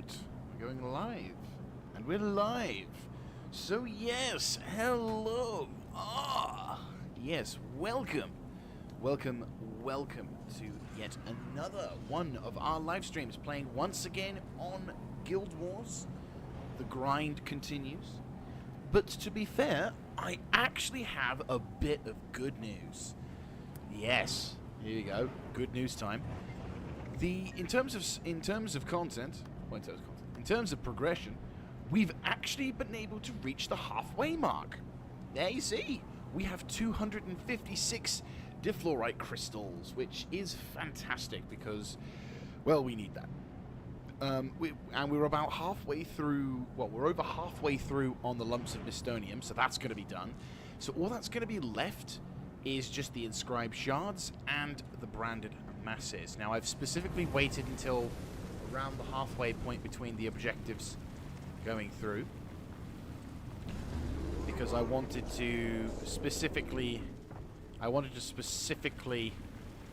bout. We're going live. And we're live. So yes, hello. Yes, welcome. Welcome to yet another one of our live streams, playing once again on Guild Wars. The grind continues. But to be fair, I actually have a bit of good news. Yes, here you go. Good news time. In terms of content, in terms of progression, we've actually been able to reach the halfway mark. There you see, we have 256 difluorite crystals, which is fantastic because, well, we need that. We're about halfway through. Well, we're over halfway through on the lumps of Mystonium, so that's going to be done. So all that's going to be left is just the inscribed shards and the branded masses. Now, I've specifically waited until around the halfway point between the objectives going through because I wanted to specifically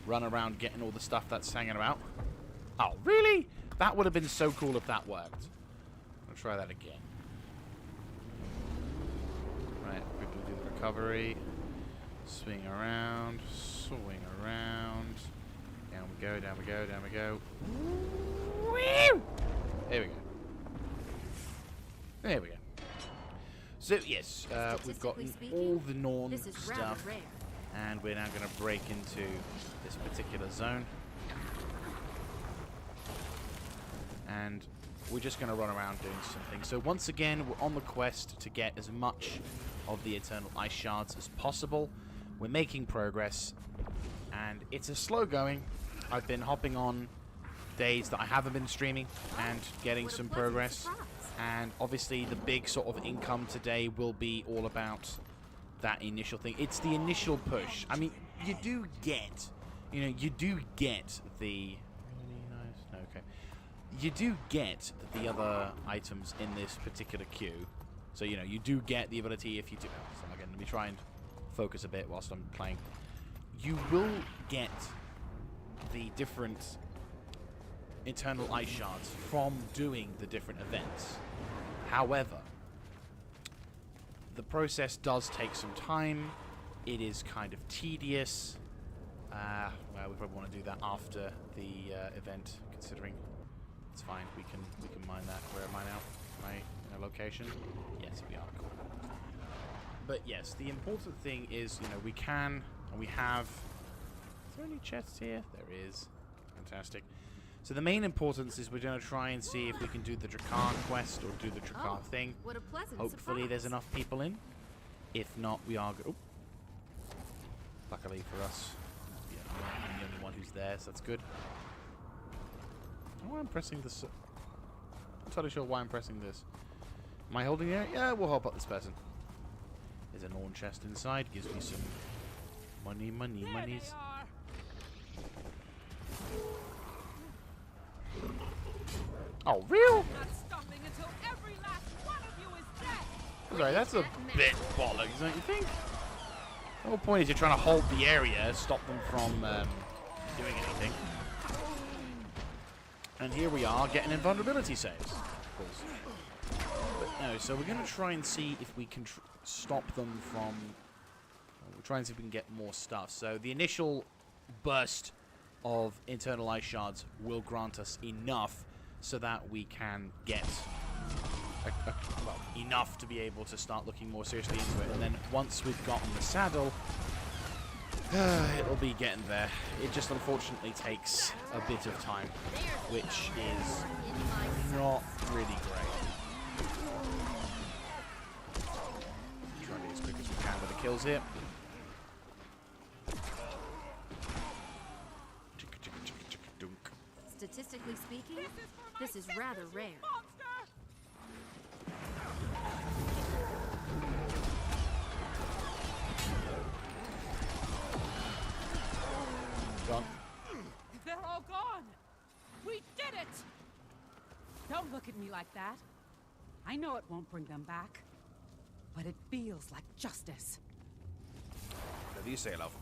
run around getting all the stuff that's hanging about. Oh, really? That would have been so cool if that worked. I'll try that again. Right, quickly do the recovery. Swing around. Down we go, down we go, down we go. Woo! There we go. There we go. So, yes, we've got all the Norn stuff. And we're now going to break into this particular zone. And we're just going to run around doing something. So once again, we're on the quest to get as much of the Eternal Ice Shards as possible. We're making progress, and it's a slow going. I've been hopping on days that I haven't been streaming and getting some progress. And obviously the big sort of income today will be all about that initial thing. It's the initial push. I mean, you do get the... Really nice. No, okay. You do get the other items in this particular queue. So, you do get the ability if you do... So again, let me try and focus a bit whilst I'm playing. You will get the different Eternal Ice Shards from doing the different events. However, the process does take some time. It is kind of tedious. Well, we probably want to do that after the event, considering... It's fine. We can mine that. Where am I now? My location? Yes, we are. Cool. But yes, the important thing is, we can and we have. Is there any chests here? There is. Fantastic. So the main importance is we're going to try and see if we can do the Drakkar quest or do the Drakkar thing. What a pleasant Hopefully, surprise. there's enough people in. If not, we are. Luckily for us, I'm the only one who's there, so that's good. Why I'm pressing this? I'm not totally sure why I'm pressing this. Am I holding it? Yeah, we'll help out this person. There's a Norn chest inside. Gives me some monies. Oh, real? Not stopping until every last one of you is dead. Sorry, that's a bit bollocks, don't you think? The whole point is you're trying to hold the area, stop them from doing anything. And here we are getting invulnerability saves, of course. But no, so we're going to try and see if we can stop them from... We'll try and see if we can get more stuff. So the initial burst of Eternal Ice Shards will grant us enough so that we can get enough to be able to start looking more seriously into it. And then once we've gotten the saddle... it'll be getting there. It just unfortunately takes a bit of time, which is not really great. Try to be as quick as we can with the kills here. Statistically speaking, this is rather rare. Gone. They're all gone. We did it. Don't look at me like that. I know it won't bring them back, but it feels like justice. What do you say, love?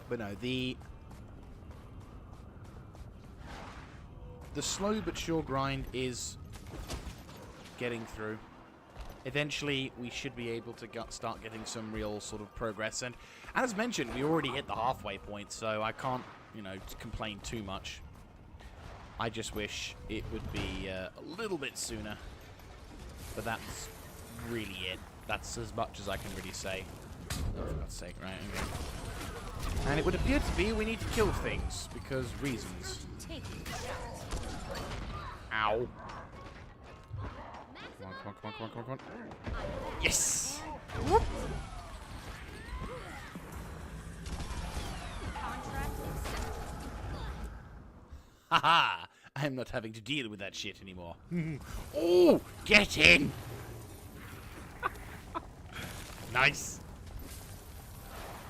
But no, the the slow but sure grind is getting through. Eventually, we should be able to start getting some real sort of progress. And as mentioned, we already hit the halfway point, so I can't, you know, complain too much. I just wish it would be a little bit sooner. But that's really it. That's as much as I can really say. Oh, for God's sake, right, okay. And it would appear to be we need to kill things, because reasons. Ow. Come on, come on, come on, come on, come on, come on. Yes! Whoop. Haha! I'm not having to deal with that shit anymore. Oh! Get in! Nice!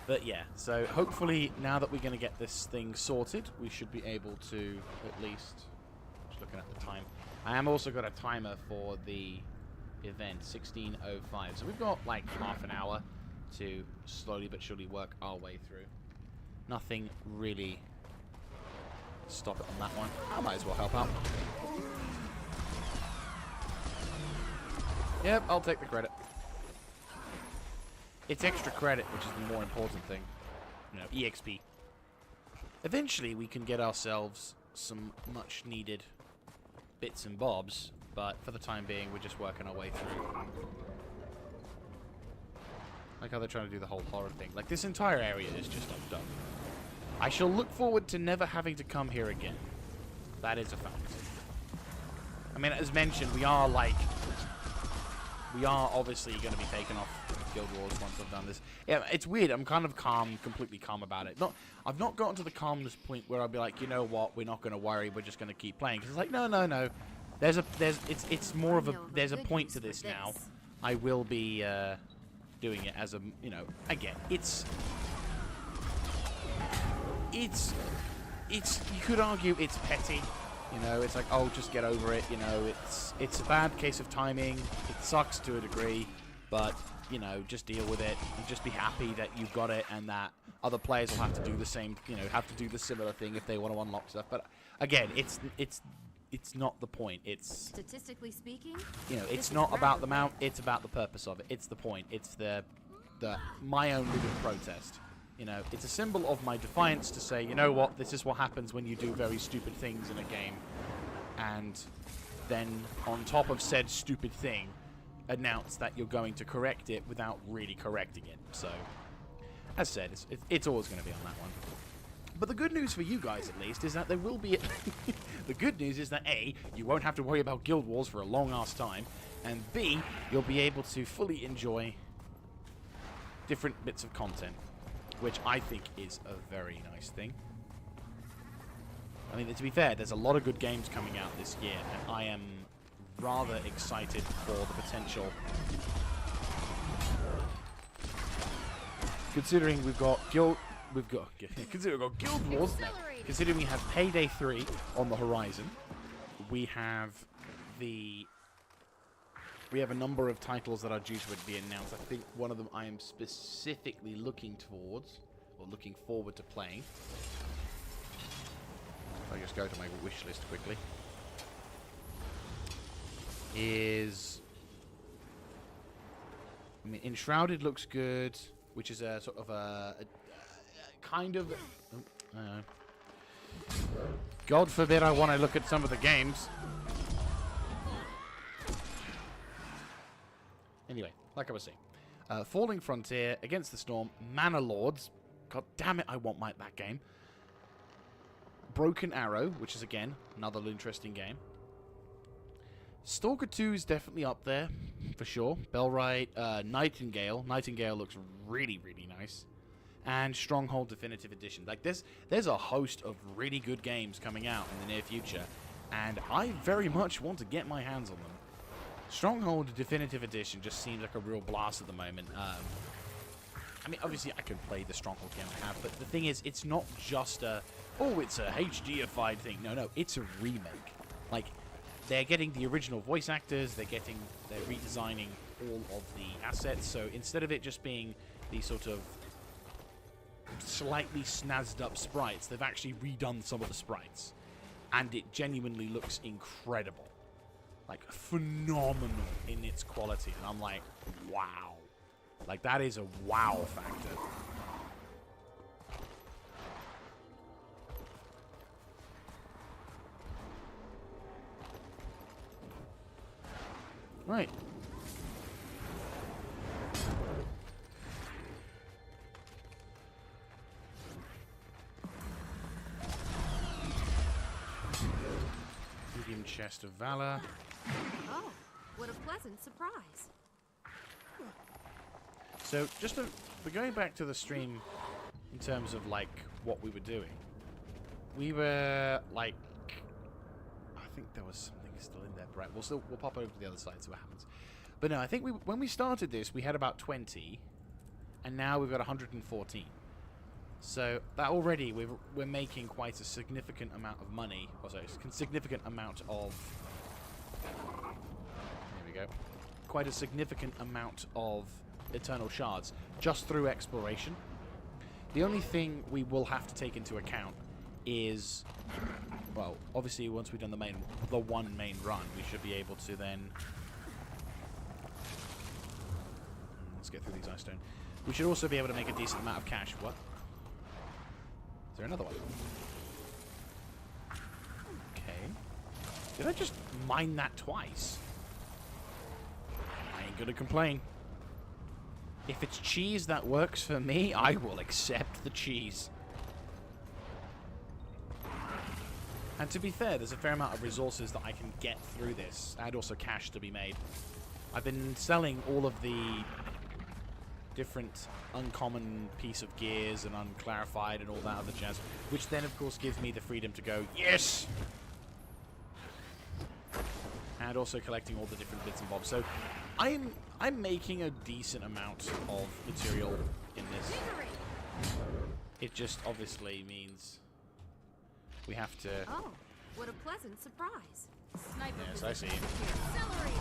But yeah, so hopefully now that we're going to get this thing sorted, we should be able to at least... Just looking at the time. I am also got a timer for the event, 16:05. So we've got like half an hour to slowly but surely work our way through. Nothing really stop it on that one. I might as well help out. Yep, I'll take the credit. It's extra credit, which is the more important thing. You know, EXP. Eventually, we can get ourselves some much-needed bits and bobs, but for the time being, we're just working our way through. Like how they're trying to do the whole horror thing. Like, this entire area is just undone. I shall look forward to never having to come here again. That is a fact. I mean, as mentioned, we are obviously going to be taken off Guild Wars once I've done this. Yeah, it's weird. I'm kind of calm, completely calm about it. I've not gotten to the calmness point where I'll be like, you know what, we're not going to worry, we're just going to keep playing. Because it's like, no. It's more of a, there's a point to this now. I will be doing it as a, you know, again, you could argue it's petty. You know, it's like, oh, just get over it. You know, it's a bad case of timing. It sucks to a degree, but, you know, just deal with it and just be happy that you've got it and that other players will have to do the same, you know, have to do the similar thing if they want to unlock stuff. But again, it's not the point. It's, statistically speaking, you know, it's not about the mount, it's about the purpose of it. It's the point. It's my own little protest. You know, it's a symbol of my defiance to say, you know what, this is what happens when you do very stupid things in a game. And then, on top of said stupid thing, announce that you're going to correct it without really correcting it. So, as said, it's always going to be on that one. But the good news for you guys, at least, is that there will be... the good news is that, A, you won't have to worry about Guild Wars for a long-ass time, and B, you'll be able to fully enjoy different bits of content, which I think is a very nice thing. I mean, to be fair, there's a lot of good games coming out this year, and I am rather excited for the potential. Considering we've got Guild Wars now. Considering we have Payday 3 on the horizon, we have a number of titles that are due to be announced. I think one of them I am specifically looking towards, or looking forward to playing. I'll just go to my wish list quickly. Is... I mean, Enshrouded looks good, which is a sort of a kind of... God forbid I want to look at some of the games. Anyway, like I was saying, Falling Frontier, Against the Storm, Manor Lords. God damn it, I want that game. Broken Arrow, which is, again, another interesting game. Stalker 2 is definitely up there, for sure. Bellwright, Nightingale. Nightingale looks really, really nice. And Stronghold Definitive Edition. Like, there's a host of really good games coming out in the near future, and I very much want to get my hands on them. Stronghold Definitive Edition just seems like a real blast at the moment. I mean, obviously, I could play the Stronghold game I have, but the thing is, it's not just it's a HD-ified thing. No, it's a remake. Like, they're getting the original voice actors, they're redesigning all of the assets, so instead of it just being the sort of slightly snazzed up sprites, they've actually redone some of the sprites. and it genuinely looks incredible. Like, phenomenal in its quality. And I'm like, wow. Like, that is a wow factor. Right. Medium chest of valor. Oh, what a pleasant surprise. So, we're going back to the stream in terms of, like, what we were doing. We were, like, I think there was something still in there. Right, we'll pop over to the other side, see what happens. But no, I think when we started this, we had about 20, and now we've got 114. So, that already, we're making quite a significant amount of money, or sorry, a significant amount of... There we go. Quite a significant amount of eternal shards just through exploration. The only thing we will have to take into account is, well, obviously once we've done the one main run, we should be able to then, let's get through these ice stone. We should also be able to make a decent amount of cash. What? Is there another one? Okay. Did I just mine that twice? I ain't gonna complain. If it's cheese that works for me, I will accept the cheese. And to be fair, there's a fair amount of resources that I can get through this, and also cash to be made. I've been selling all of the different uncommon piece of gears and unclarified and all that other jazz, which then, of course, gives me the freedom to go, yes! And also collecting all the different bits and bobs. So I'm making a decent amount of material in this. It just obviously means we have to... Oh, what a pleasant surprise. Sniper yes, I see. Accelerate.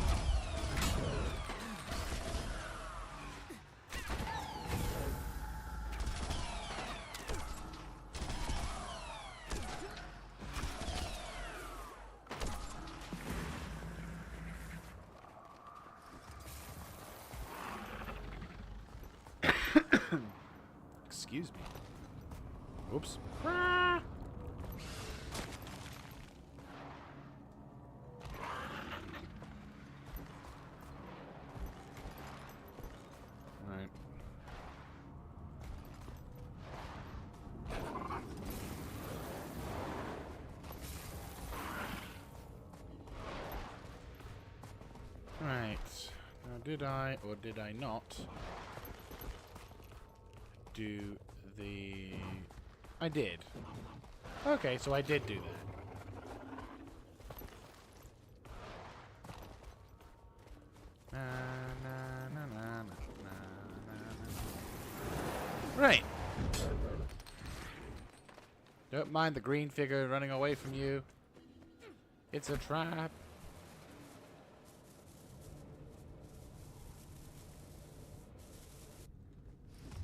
Excuse me. Oops. Ah! Right. Right. Now, did I or did I not do the... I did. Okay, so I did do that. Right. Don't mind the green figure running away from you. It's a trap.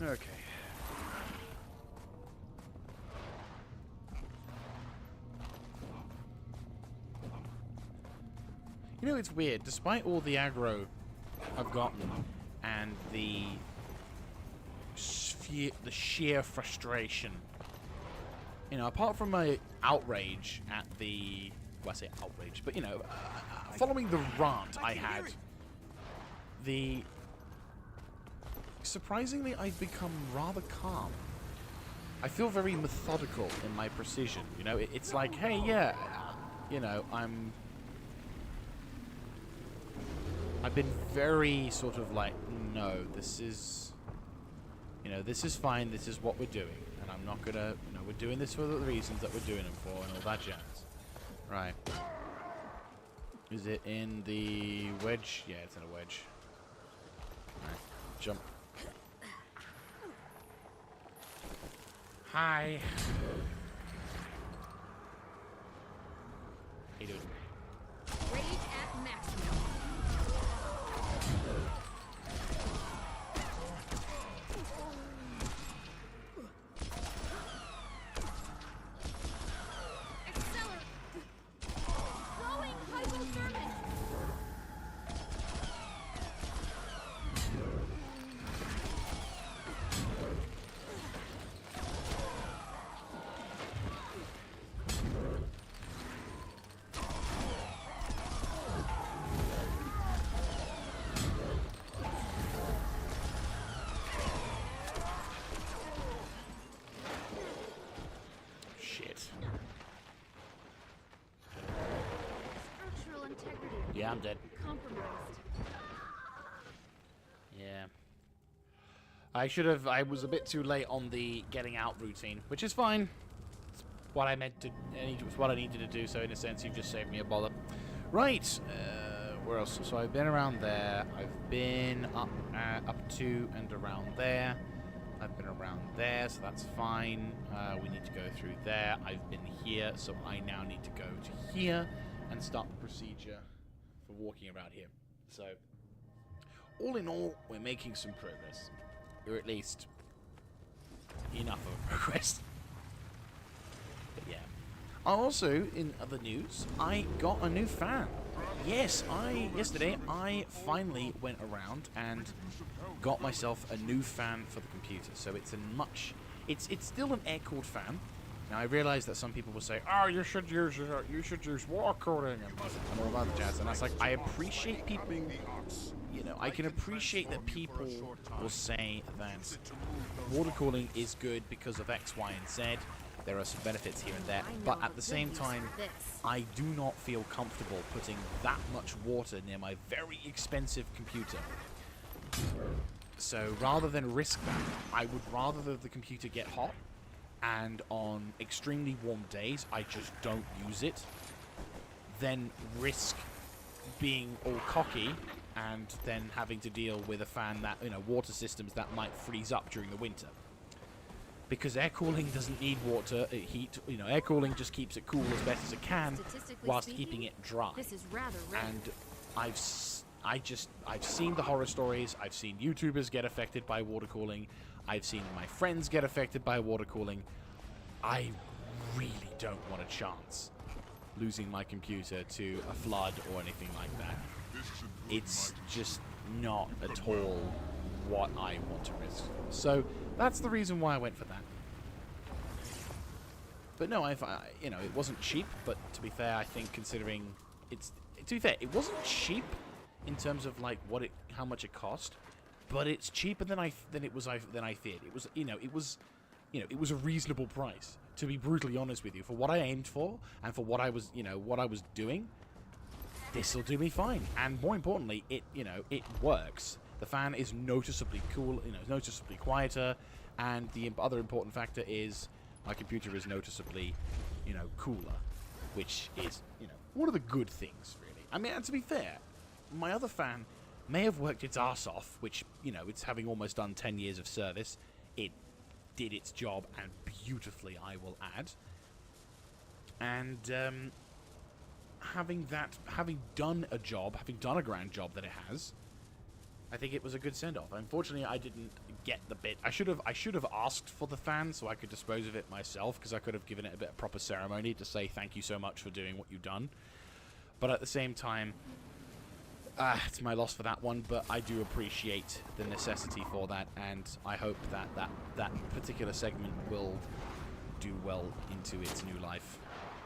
Okay. You know, it's weird. Despite all the aggro I've gotten and the sheer frustration, you know, apart from my outrage at the... Well, I say outrage, but, you know, following the rant I had, surprisingly, I've become rather calm. I feel very methodical in my precision. You know, it's like, hey, yeah, you know, I've been very sort of like, no, this is, you know, this is fine, this is what we're doing. And I'm not gonna, you know, we're doing this for the reasons that we're doing them for and all that jazz. Right. Is it in the wedge? Yeah, it's in a wedge. Right. Jump. Hi. How you doing? Rage at maximum. Yeah, I'm dead. Compromised. Yeah. I was a bit too late on the getting out routine, which is fine. It's what I meant to, it was what I needed to do, so in a sense, you've just saved me a bother. Right, where else? So I've been around there. I've been up to and around there. I've been around there, so that's fine. We need to go through there. I've been here, so I now need to go to here and start the procedure for walking around here. So, all in all, we're making some progress. Or at least, enough of progress. But yeah. Also, in other news, I got a new fan. Yes, yesterday, I finally went around and got myself a new fan for the computer. So it's it's still an air-cooled fan. Now I realize that some people will say, "Oh, you should use water cooling and all that jazz," and that's like, I appreciate people. You know, I can appreciate that people will say that water cooling is good because of X, Y, and Z. There are some benefits here and there, but at the same time, I do not feel comfortable putting that much water near my very expensive computer. So rather than risk that, I would rather that the computer get hot, and on extremely warm days, I just don't use it, than risk being all cocky and then having to deal with a fan that, water systems that might freeze up during the winter. Because air cooling doesn't need water, heat. Air cooling just keeps it cool as best as it can, whilst keeping it dry. This is rather rare. And I've seen the horror stories. I've seen YouTubers get affected by water cooling. I've seen my friends get affected by water cooling. I really don't want a chance losing my computer to a flood or anything like that. It's just not at all what I want to risk. So that's the reason why I went for that. But no, it wasn't cheap. But to be fair, I think considering it wasn't cheap in terms of like how much it cost. But it's cheaper than I feared. It was it was a reasonable price. To be brutally honest with you, for what I aimed for and for what I was doing, this will do me fine. And more importantly, it works. The fan is noticeably cool, noticeably quieter, and the other important factor is my computer is noticeably, cooler, which is, one of the good things, really. I mean, and to be fair, my other fan may have worked its arse off, which, it's having almost done 10 years of service. It did its job, and beautifully, I will add. And, having done a grand job that it has, I think it was a good send-off. Unfortunately, I didn't get the bit. I should have asked for the fan so I could dispose of it myself, because I could have given it a bit of proper ceremony to say thank you so much for doing what you've done. But at the same time, it's my loss for that one. But I do appreciate the necessity for that, and I hope that particular segment will do well into its new life,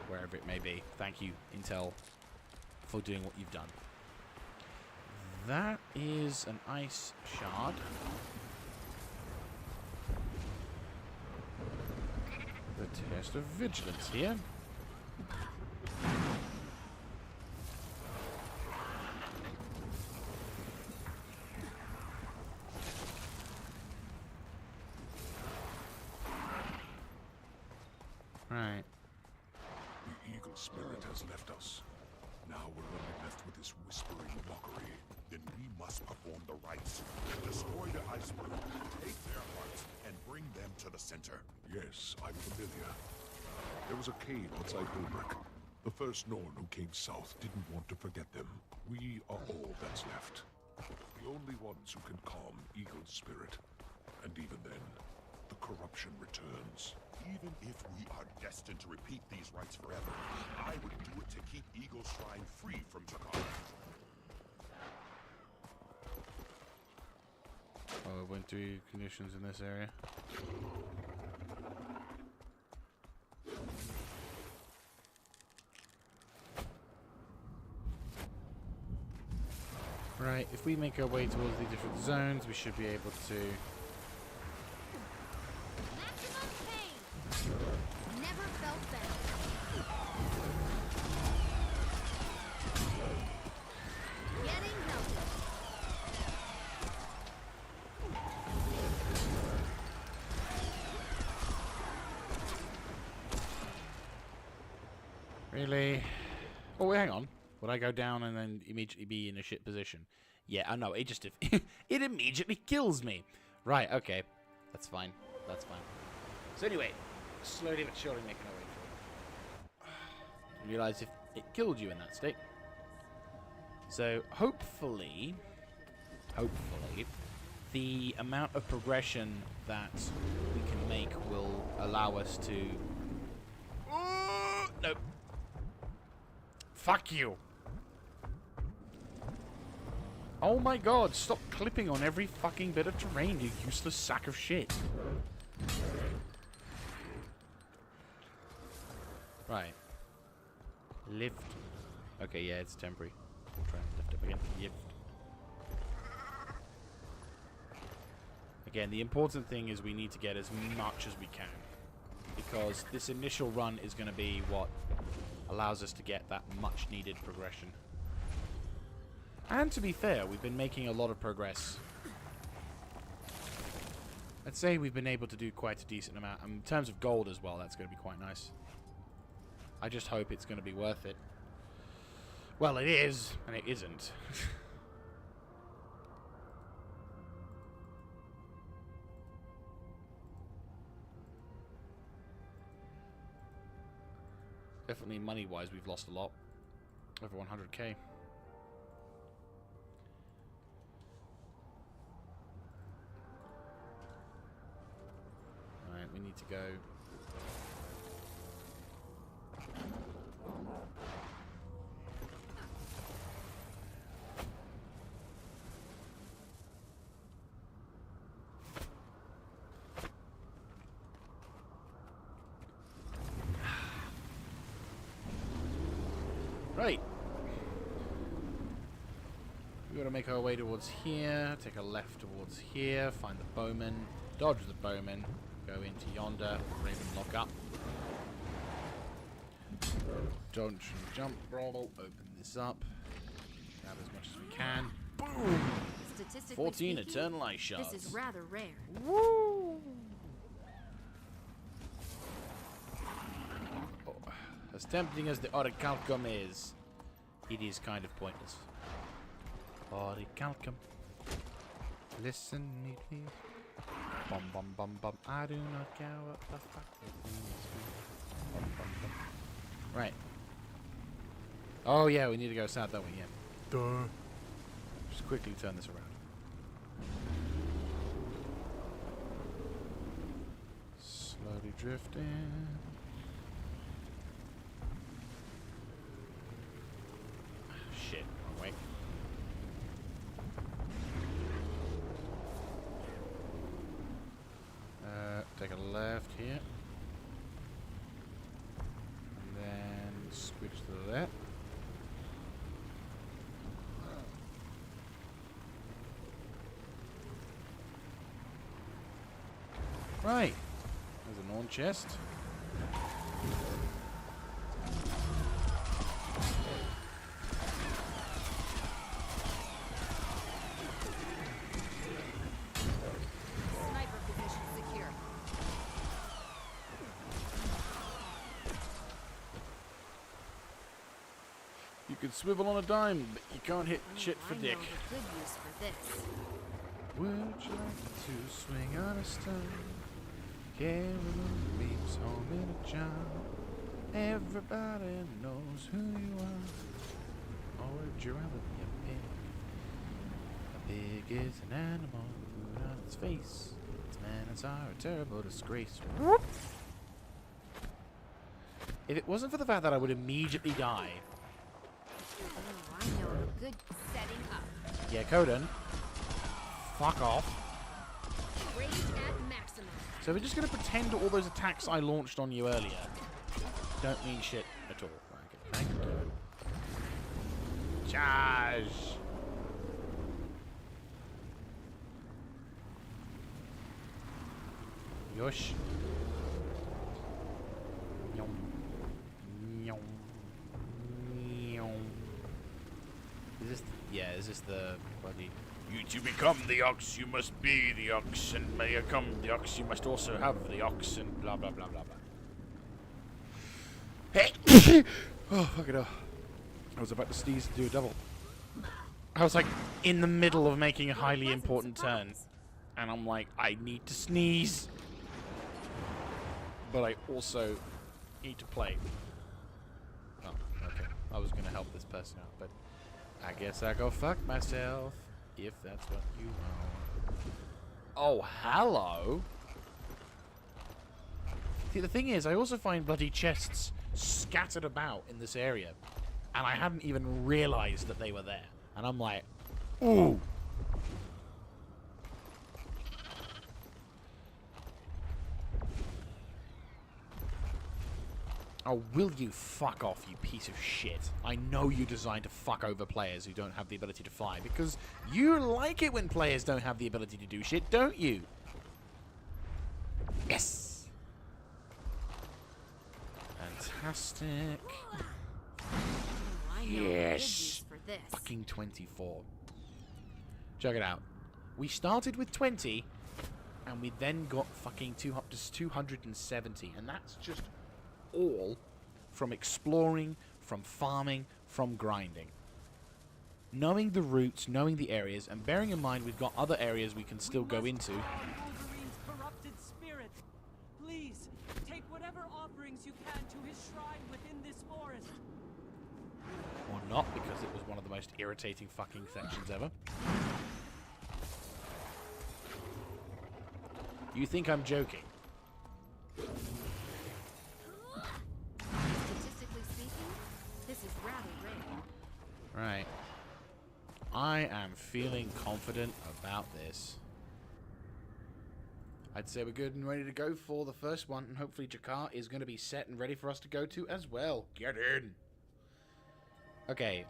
wherever it may be. Thank you, Intel, for doing what you've done. That is an ice shard. The test of vigilance here. Right. The eagle spirit has left us. Now we're only left with this whispering mockery. Then we must perform the rites, destroy the iceberg, take their hearts, and bring them to the center. Yes, I'm familiar. There was a cave outside Bulbrick. The first Norn who came south didn't want to forget them. We are all that's left. The only ones who can calm Eagle's spirit. And even then, the corruption returns. Even if we are destined to repeat these rites forever, I would do it to keep Eagle's Shrine free from Takara. Oh, I went through conditions in this area. Right, if we make our way towards the different zones, we should be able to... Maximum pain. Never felt better. Really? Oh, wait, hang on. Would I go down and then immediately be in a shit position? Yeah, I know. It just it immediately kills me. Right. Okay. That's fine. That's fine. So anyway, slowly but surely making our way through. Realize if it killed you in that state. So hopefully, the amount of progression that we can make will allow us to. No. Fuck you. Oh my god, stop clipping on every fucking bit of terrain, you useless sack of shit. Right. Lift. Okay, yeah, it's temporary. We'll try and lift up again. Lift. Again, the important thing is we need to get as much as we can. Because this initial run is going to be what allows us to get that much needed progression. And to be fair, we've been making a lot of progress. I'd say we've been able to do quite a decent amount. In terms of gold as well, that's going to be quite nice. I just hope it's going to be worth it. Well, it is, and it isn't. Definitely money-wise, we've lost a lot. Over 100k. Alright, we need to go. Right. We've got to make our way towards here, take a left towards here, find the bowman, dodge the bowman, go into yonder, Raven lock up. Dodge and jump, roll, open this up, grab as much as we can. Boom! 14 speaking, eternal ice shards. This is rather rare. Woo! Oh, as tempting as the orichalcum is, it is kind of pointless. Orichalcum, listen me please. Bum bum bum bum. I do not care what the fuck it means. Bum bum bum. Right. Oh yeah, we need to go south that way. Yeah. Duh. Just quickly turn this around. Slowly drifting. Shit, wrong way. Take a left here. And then switch to that. Right. There's an on chest. Sniper position secure. You can swivel on a dime, but you can't hit shit for I dick. know the good use for this. Would you like to swing on a stone? Carry the beams home in a jar. Everybody knows who you are. Or would you rather be a pig? A pig is an animal with food on its face. Its manners are a terrible disgrace. Whoop. If it wasn't for the fact that I would immediately die. Oh, I know a good setting up. Yeah, Coden. Fuck off. Rage at maximum. So we're just going to pretend all those attacks I launched on you earlier don't mean shit at all. Right, okay, thank you. Charge! Yosh. Yum. Yum. Yum. Is this... Yeah, is this the bloody... To become the ox, you must be the ox, and to become the ox, you must also have the ox, and blah blah blah blah blah. Hey! Oh, fuck it up. I was about to sneeze and do a double. I was like in the middle of making a highly important turn. And I'm like, I need to sneeze. But I also need to play. Oh, okay. I was going to help this person out, but I guess I go fuck myself. If that's what you want. Oh, hello. See, the thing is, I also find bloody chests scattered about in this area. And I hadn't even realized that they were there. And I'm like, ooh. Oh, will you fuck off, you piece of shit. I know you're designed to fuck over players who don't have the ability to fly, because you like it when players don't have the ability to do shit, don't you? Yes! Fantastic. Yes! Fucking 24. Check it out. We started with 20, and we then got fucking 270, and that's just all from exploring, from farming, from grinding. Knowing the routes, knowing the areas, and bearing in mind we've got other areas we can still go into. Wolverine's corrupted spirit. Please, take whatever offerings you can to his shrine within this forest. Or not, because it was one of the most irritating fucking sections ever. You think I'm joking? Statistically speaking, this is rather rare. Right. I am feeling confident about this. I'd say we're good and ready to go for the first one, and hopefully Jakar is going to be set and ready for us to go to as well. Get in! Okay.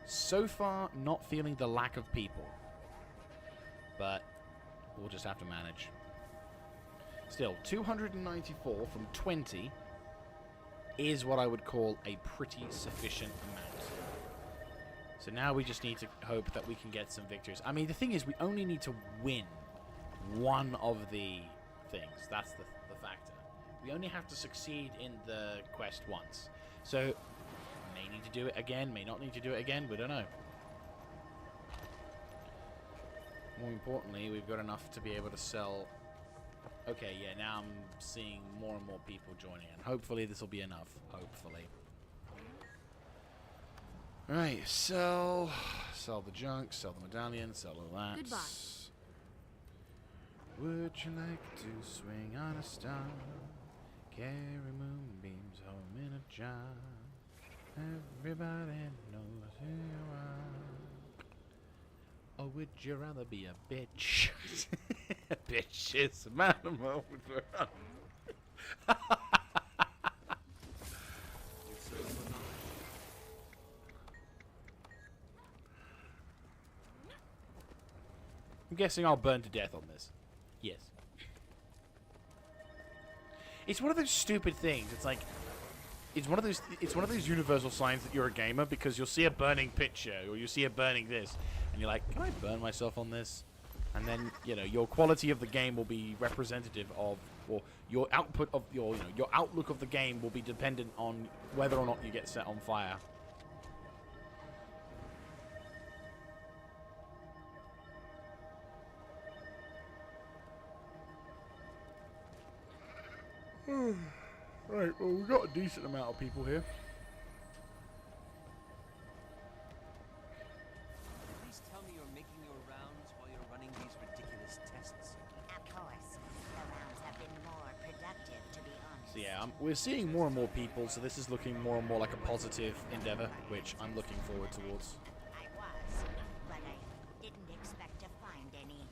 So far, not feeling the lack of people. But we'll just have to manage. Still, 294 from 20 is what I would call a pretty sufficient amount. So now we just need to hope that we can get some victories. I mean, the thing is, we only need to win one of the things. That's the factor. We only have to succeed in the quest once. So, may need to do it again, may not need to do it again, we don't know. More importantly, we've got enough to be able to sell. Okay, yeah, now I'm seeing more and more people joining in. Hopefully this will be enough. Hopefully. Right, sell the junk, sell the medallion, sell all that. Goodbye. Would you like to swing on a star? Carry moonbeams home in a jar. Everybody knows who you are. Or would you rather be a bitch? A bitch is a man of my own. I'm guessing I'll burn to death on this. Yes. It's one of those stupid things. It's like it's one of those universal signs that you're a gamer, because you'll see a burning picture or you see a burning this and you're like, can I burn myself on this? And then, you know, your quality of the game will be representative of, or your output of your outlook of the game will be dependent on whether or not you get set on fire. Right, well, we've got a decent amount of people here. Please tell me you're making your rounds while you're running these ridiculous tests. Of course. The rounds have been more productive, to be honest. So yeah, we're seeing more and more people, so this is looking more and more like a positive endeavor, which I'm looking forward towards. I was, but I didn't expect to find any.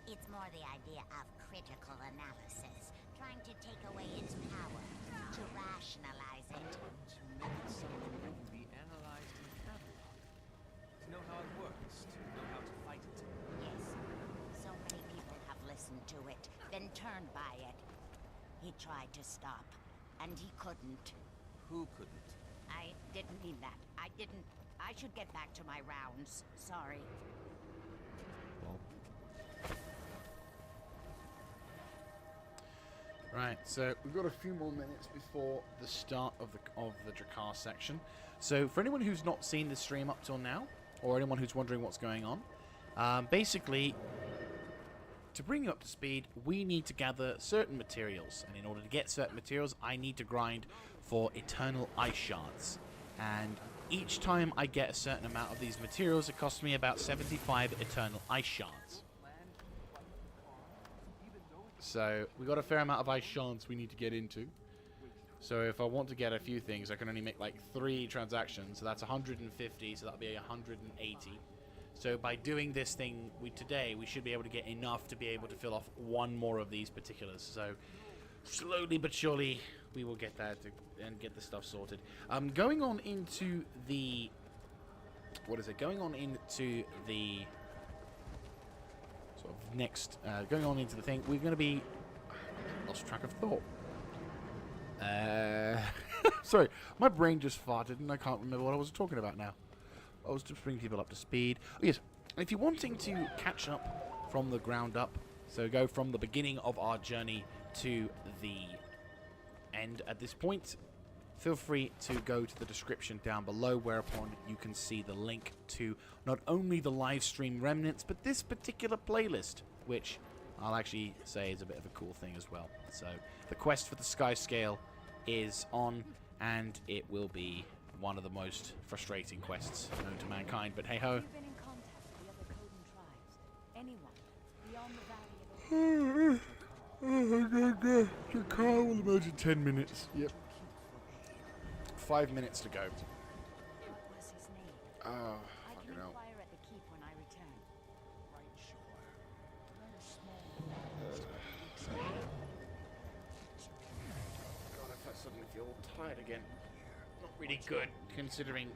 It's more the idea of critical analysis, trying to take away its power, to rationalize it. To make it something that can be analyzed and cataloged. To know how it works, to know how to fight it. Yes, so many people have listened to it, been turned by it. He tried to stop, and he couldn't. Who couldn't? I didn't mean that. I should get back to my rounds. Sorry. Right, so we've got a few more minutes before the start of the Drakkar section. So for anyone who's not seen the stream up till now, or anyone who's wondering what's going on, basically, to bring you up to speed, we need to gather certain materials, and in order to get certain materials, I need to grind for eternal ice shards. And each time I get a certain amount of these materials, it costs me about 75 eternal ice shards. So we got a fair amount of ice shards we need to get into. So if I want to get a few things, I can only make like 3 transactions. So that's 150, so that'll be 180. So by doing this thing today, we should be able to get enough to be able to fill off 1 more of these particulars. So slowly but surely, we will get that and get the stuff sorted. Going on into the... What is it? Going on into the... Sort of next... going on into the thing, we're going to be... Lost track of thought. Sorry, my brain just farted and I can't remember what I was talking about now. I was just bringing people up to speed. Oh, yes, if you're wanting to catch up from the ground up, so go from the beginning of our journey to the end at this point, feel free to go to the description down below, whereupon you can see the link to not only the live stream remnants, but this particular playlist, which I'll actually say is a bit of a cool thing as well. So the quest for the Skyscale is on, and it will be one of the most frustrating quests known to mankind, but hey ho. Have you been in contact with the other Coden tribes? Anyone beyond the valley of The car will emerge in 10 minutes. Yep. 5 minutes to go. What was his name? Oh, I fucking can hell. inquire at the keep when I return. God, I suddenly feel tired again. Not really good, considering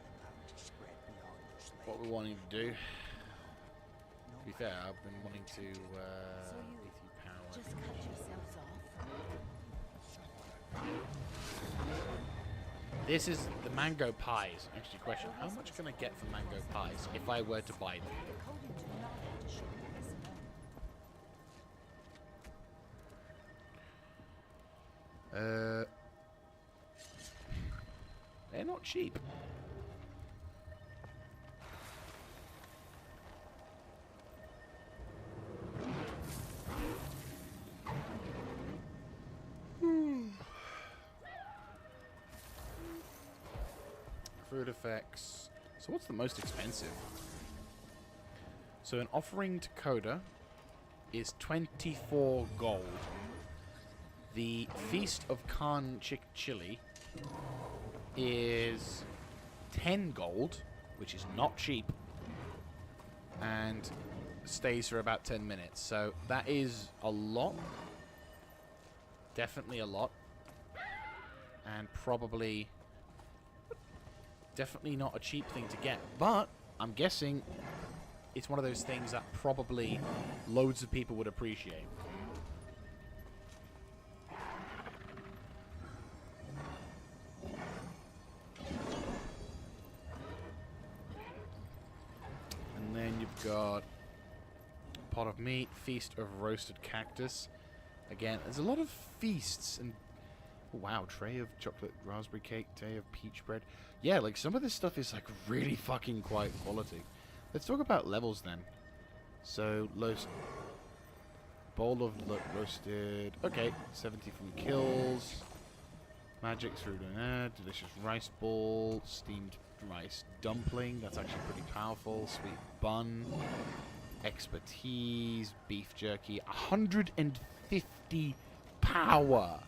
what we're wanting to do. To be fair, I've been wanting to, So you power. just cut yourselves off? This is the mango pies. Actually, question: how much can I get for mango pies if I were to buy them? The Coden do not have to show you this alone. They're not cheap. Fruit effects. So what's the most expensive? So an offering to Coda is 24 gold. The Feast of Khan Chili is 10 gold, which is not cheap, and stays for about 10 minutes. So that is a lot. Definitely a lot. And probably... definitely not a cheap thing to get. But I'm guessing it's one of those things that probably loads of people would appreciate. And then you've got pot of meat, feast of roasted cactus. Again, there's a lot of feasts and oh, wow, tray of chocolate raspberry cake, tray of peach bread. Yeah, like some of this stuff is like really fucking quite quality. Let's talk about levels then. So, bowl of roasted. Okay, 70 from kills. Magic through the delicious rice ball, steamed rice dumpling. That's actually pretty powerful. Sweet bun, expertise, beef jerky. 150 power.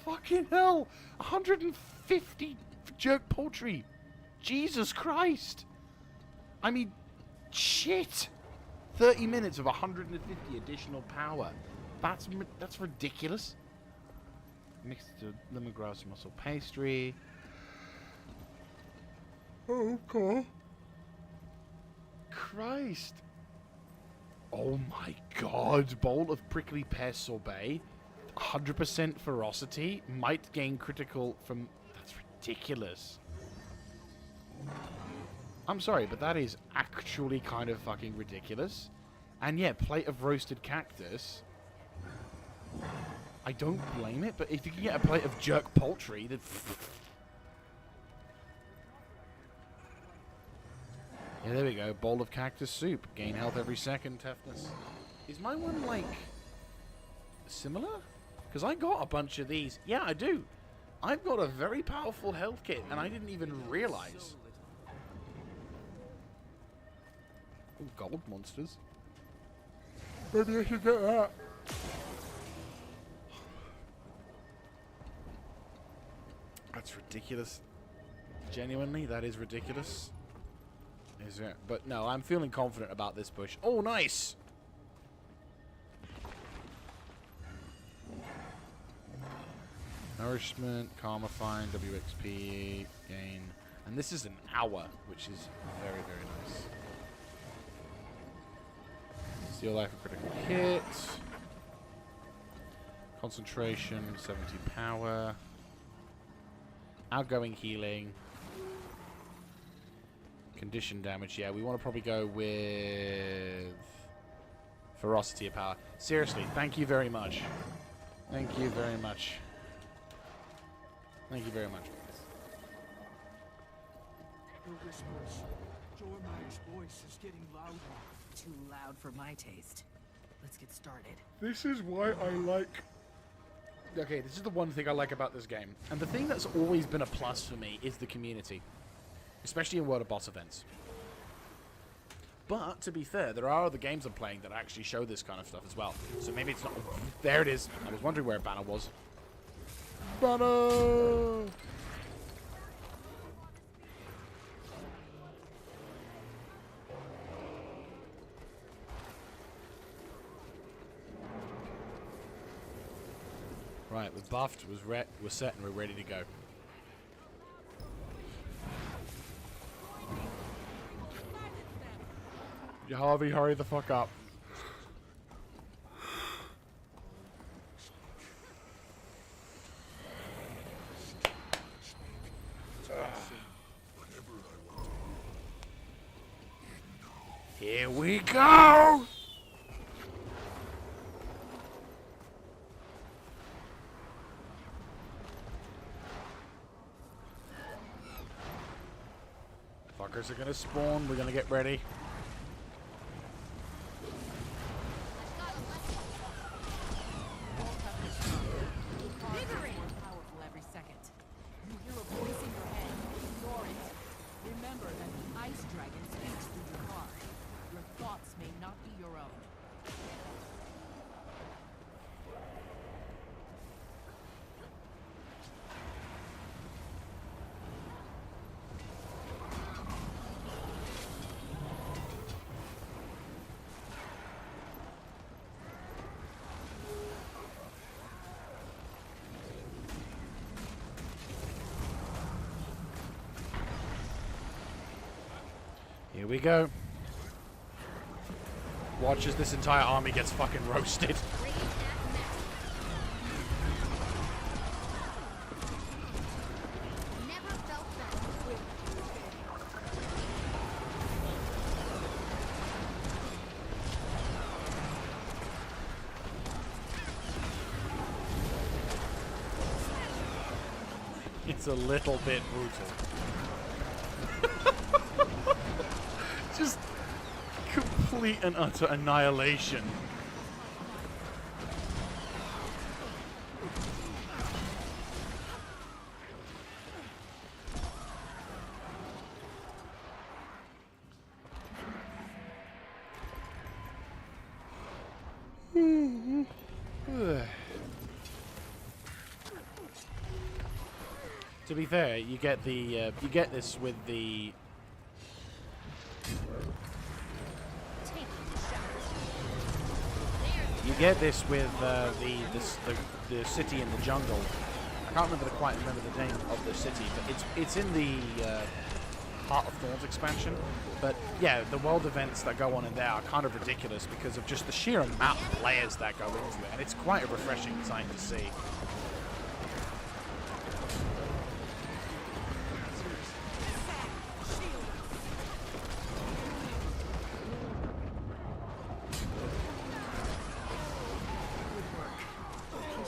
Fucking hell! 150 jerk poultry. Jesus Christ! I mean, shit! 30 minutes of 150 additional power. That's ridiculous. Mixed to lemongrass mussel pastry. Oh god. Christ. Oh my god. Bowl of prickly pear sorbet. 100% ferocity. Might gain critical from... That's ridiculous. I'm sorry, but that is actually kind of fucking ridiculous. And yeah, plate of roasted cactus. I don't blame it, but if you can get a plate of jerk poultry, then... Yeah, there we go. Bowl of cactus soup. Gain health every second, toughness. Is my one, like, similar? Because I got a bunch of these. Yeah, I do. I've got a very powerful health kit, and I didn't even realize. Ooh, gold monsters. Maybe I should get that. That's ridiculous. Genuinely, that is ridiculous. Is it? But no, I'm feeling confident about this push. Oh, nice! Nourishment, Karma Find, WXP, gain. And this is an hour, which is very, very nice. Steal life and critical hit. Concentration, 70 power. Outgoing healing. Condition damage, yeah, we want to probably go with ferocity of power. Seriously, thank you very much. Thank you very much. Thank you very much. The whispers. Jormag's voice is getting louder. Too loud for my taste. Let's get started. This is why I like... Okay, this is the one thing I like about this game. And the thing that's always been a plus for me is the community. Especially in World of Boss events. But, to be fair, there are other games I'm playing that actually show this kind of stuff as well. So maybe it's not... There it is. I was wondering where Banner was. Banner! Right, we're buffed, we're set, and we're ready to go. Harvey, hurry the fuck up. Here we go! Fuckers are gonna spawn, we're gonna get ready. Here we go. Watch as this entire army gets fucking roasted. It's a little bit brutal. Just complete and utter annihilation. To be fair, you get the you get this with the the city in the jungle. I can't quite remember the name of the city, but it's in the Heart of Thorns expansion. But yeah, the world events that go on in there are kind of ridiculous because of just the sheer amount of layers that go into it, and it's quite a refreshing sight to see.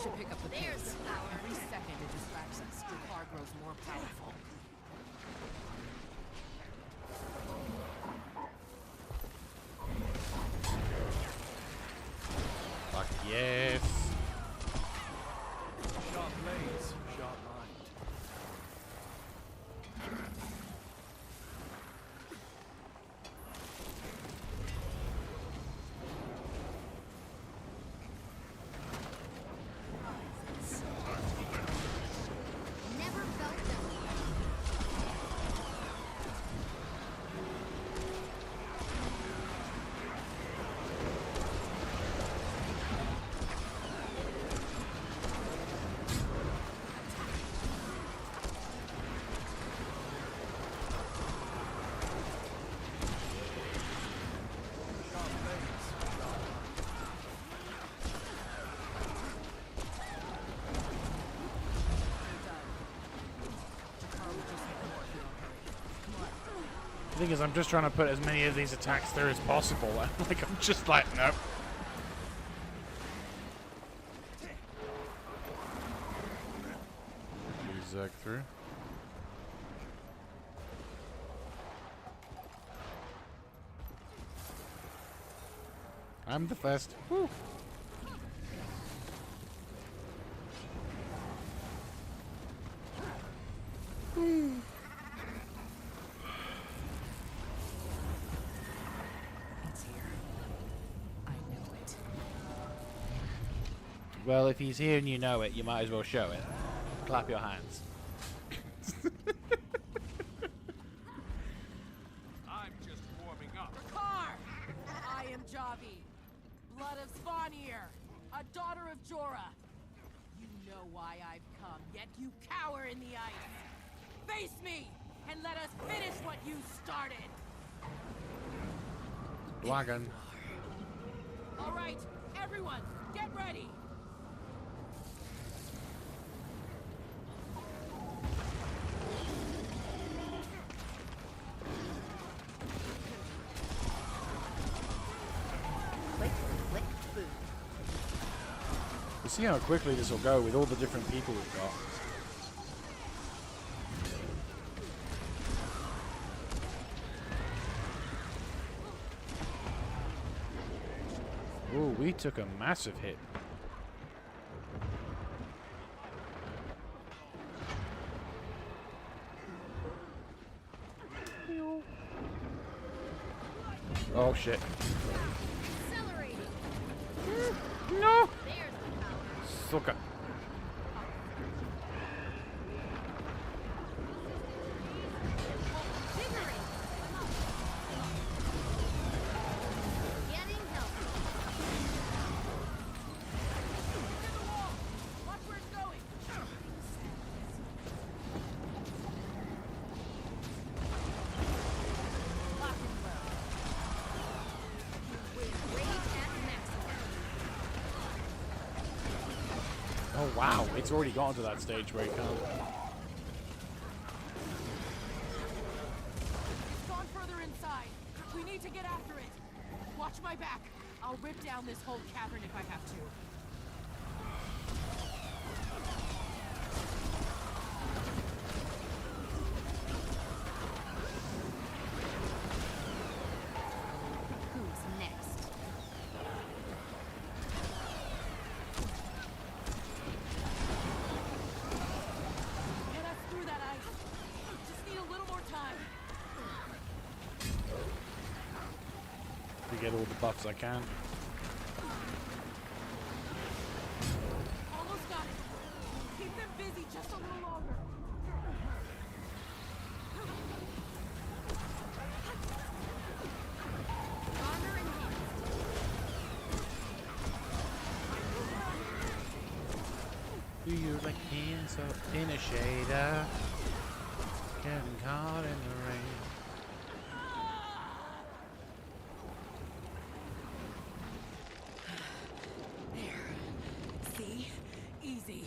should pick up the pace. There's power. Every second it distracts us, the car grows more powerful. Fuck yes. Sharp blades, sharp mind. Never felt them. Sharp blades, sharp mind. The thing is, I'm just trying to put as many of these attacks through as possible. Like, I'm just like, nope. Zerg through. I'm the first. Woo. It's here. I know it. Well, if he's here and you know it, you might as well show it. Clap your hands. I'm just warming up. Car! I am Javi, blood of Svanir, a daughter of Jorah. You know why I've come, yet you cower in the ice. Face me, and let us finish what you started. Dragon. All right, everyone, get ready. You see how quickly this will go with all the different people we've got. Ooh, we took a massive hit. Oh shit. Accelerating. No! There's the power. Suka. Jiggering. Getting healthy. Watch where it's going. Lock and load. Rage at maximum. Oh wow, it's already gotten to that stage where it can't. It's gone further inside. We need to get after it. Watch my back. I'll rip down this whole cavern if I have to. Who's next? Get us through that ice. Just need a little more time. To get all the buffs I can. Almost got it. Keep them busy just a little longer. Armor enhanced. Do you like hands up in a shader? Getting caught in the rain. There. See? Easy.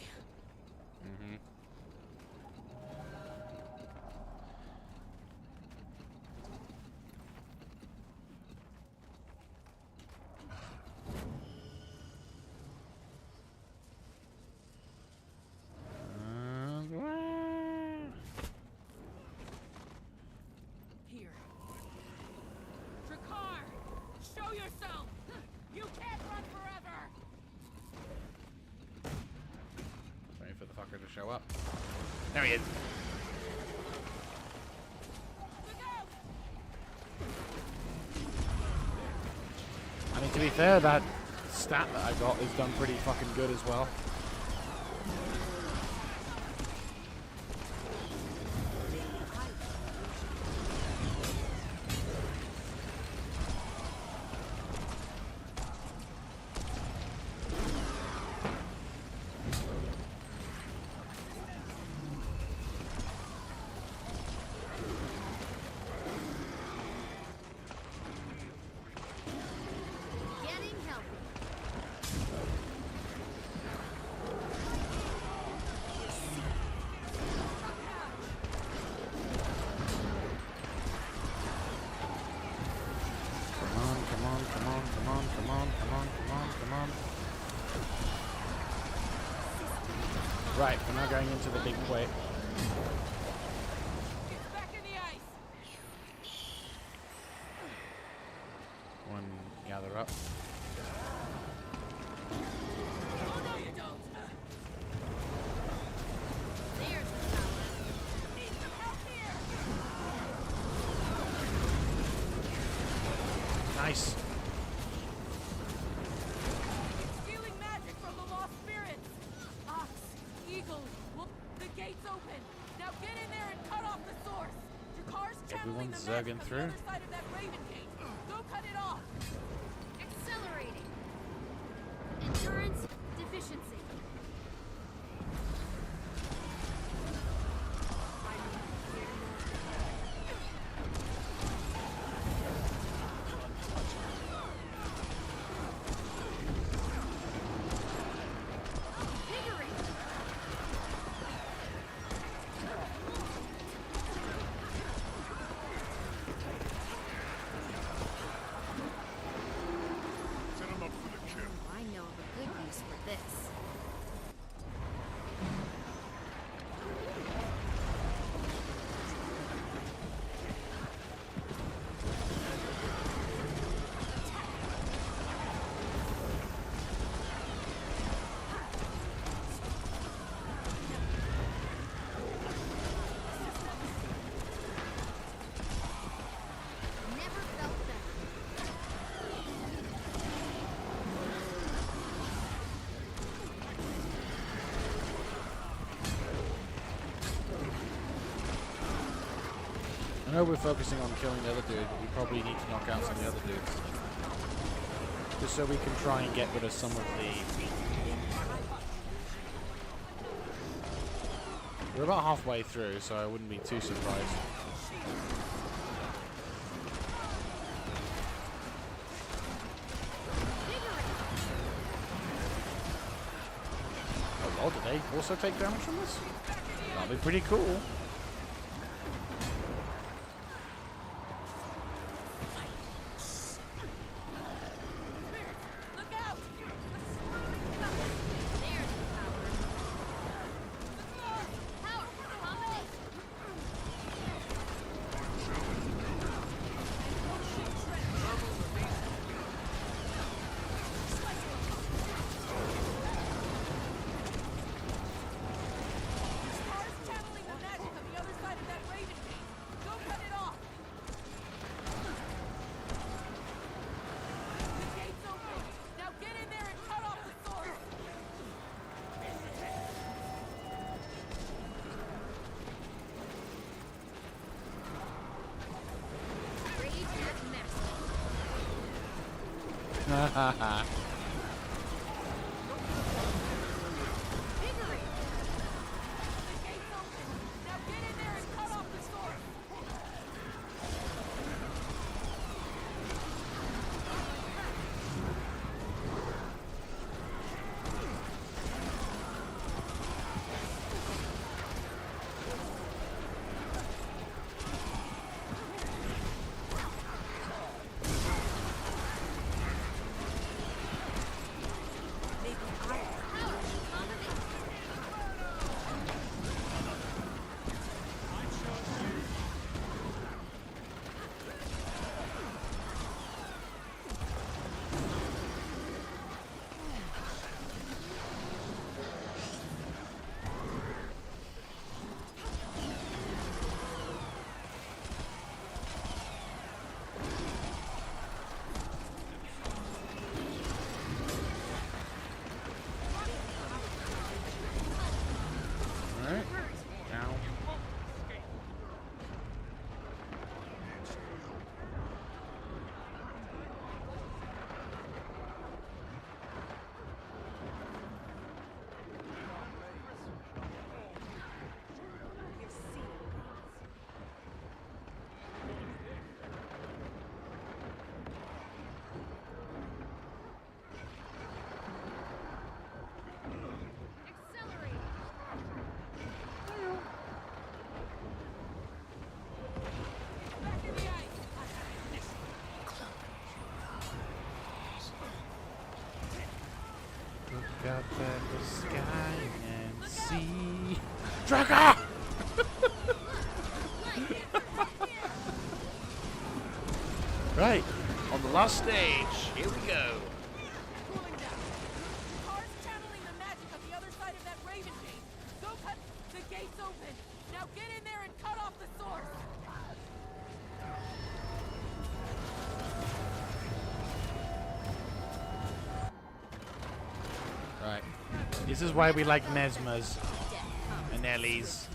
show up. There he is. I mean, to be fair, that stat that I got is done pretty fucking good as well. Getting help. Come on, come on, come on, come on, come on, come on, come on, come on. Right, we're now going into the big quake. Get back in the ice. One gather up. Oh no, you don't. There's the power. Need some help here. Nice. Stealing magic from the lost spirits. Ox, eagle, wolf. The gate's open. Now get in there and cut off the source. Jakar's channeling the Everyone's magic zerging from through. the other side of that raven gate. Go cut it off. Accelerating. Endurance deficiency. Vigorous. Set him up for the kill. I know of a good use for this. Never felt better. I know we're focusing on killing the other dude, but we probably need to knock out some of the other dudes. Just so we can try and get rid of some of the... We're about halfway through, so I wouldn't be too surprised. Oh lord, do they also take damage from this? That'd be pretty cool. Look out. There's the power. Power combination. Jakar's channeling the magic on the other side of that raven gate. Go cut it off. The gate's open. Now get in there and cut off the source. Rage at master. Vigorous. The gate's open. Now get in there and cut off the source. the sky and see. Dragger! Right, on the last stage, here we go. Cooling down. Car's channeling the magic on the other side of that Raven gate. Go cut the gates open. Now get in there and cut off the source. Right. This is why we like Nesmas and Ellies.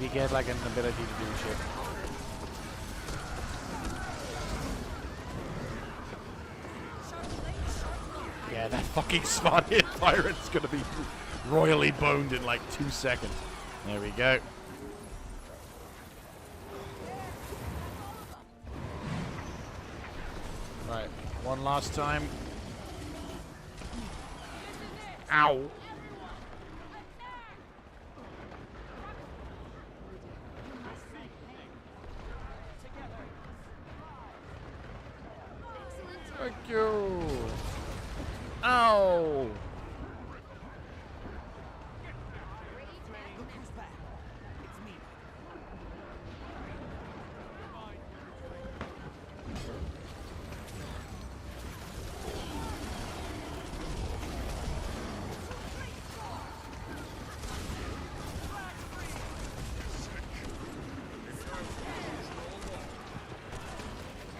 We get like an ability to do shit. Yeah, that fucking Spartan Tyrant's gonna be royally boned in like 2 seconds. There we go. Right, one last time. Ow! Thank you! Ow!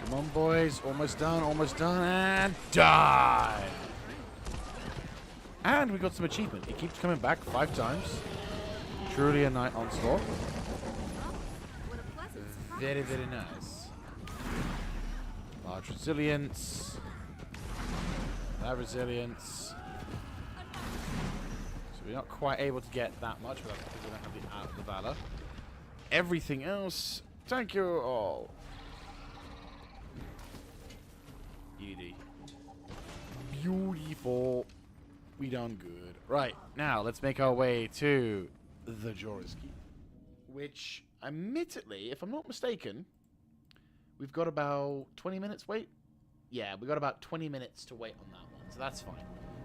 Come on, boys. Almost done, and die! And we got some achievement. It keeps coming back 5 times. Truly a night onslaught. What a pleasant surprise. Very, very nice. Large resilience. That resilience. So we're not quite able to get that much, but that's because we don't have the valor. Everything else, thank you all. Beauty. Beautiful. We done good. Right, now let's make our way to the Joriski. Which, admittedly, if I'm not mistaken, we've got about 20 minutes wait. Yeah, we got about 20 minutes to wait on that one, so that's fine.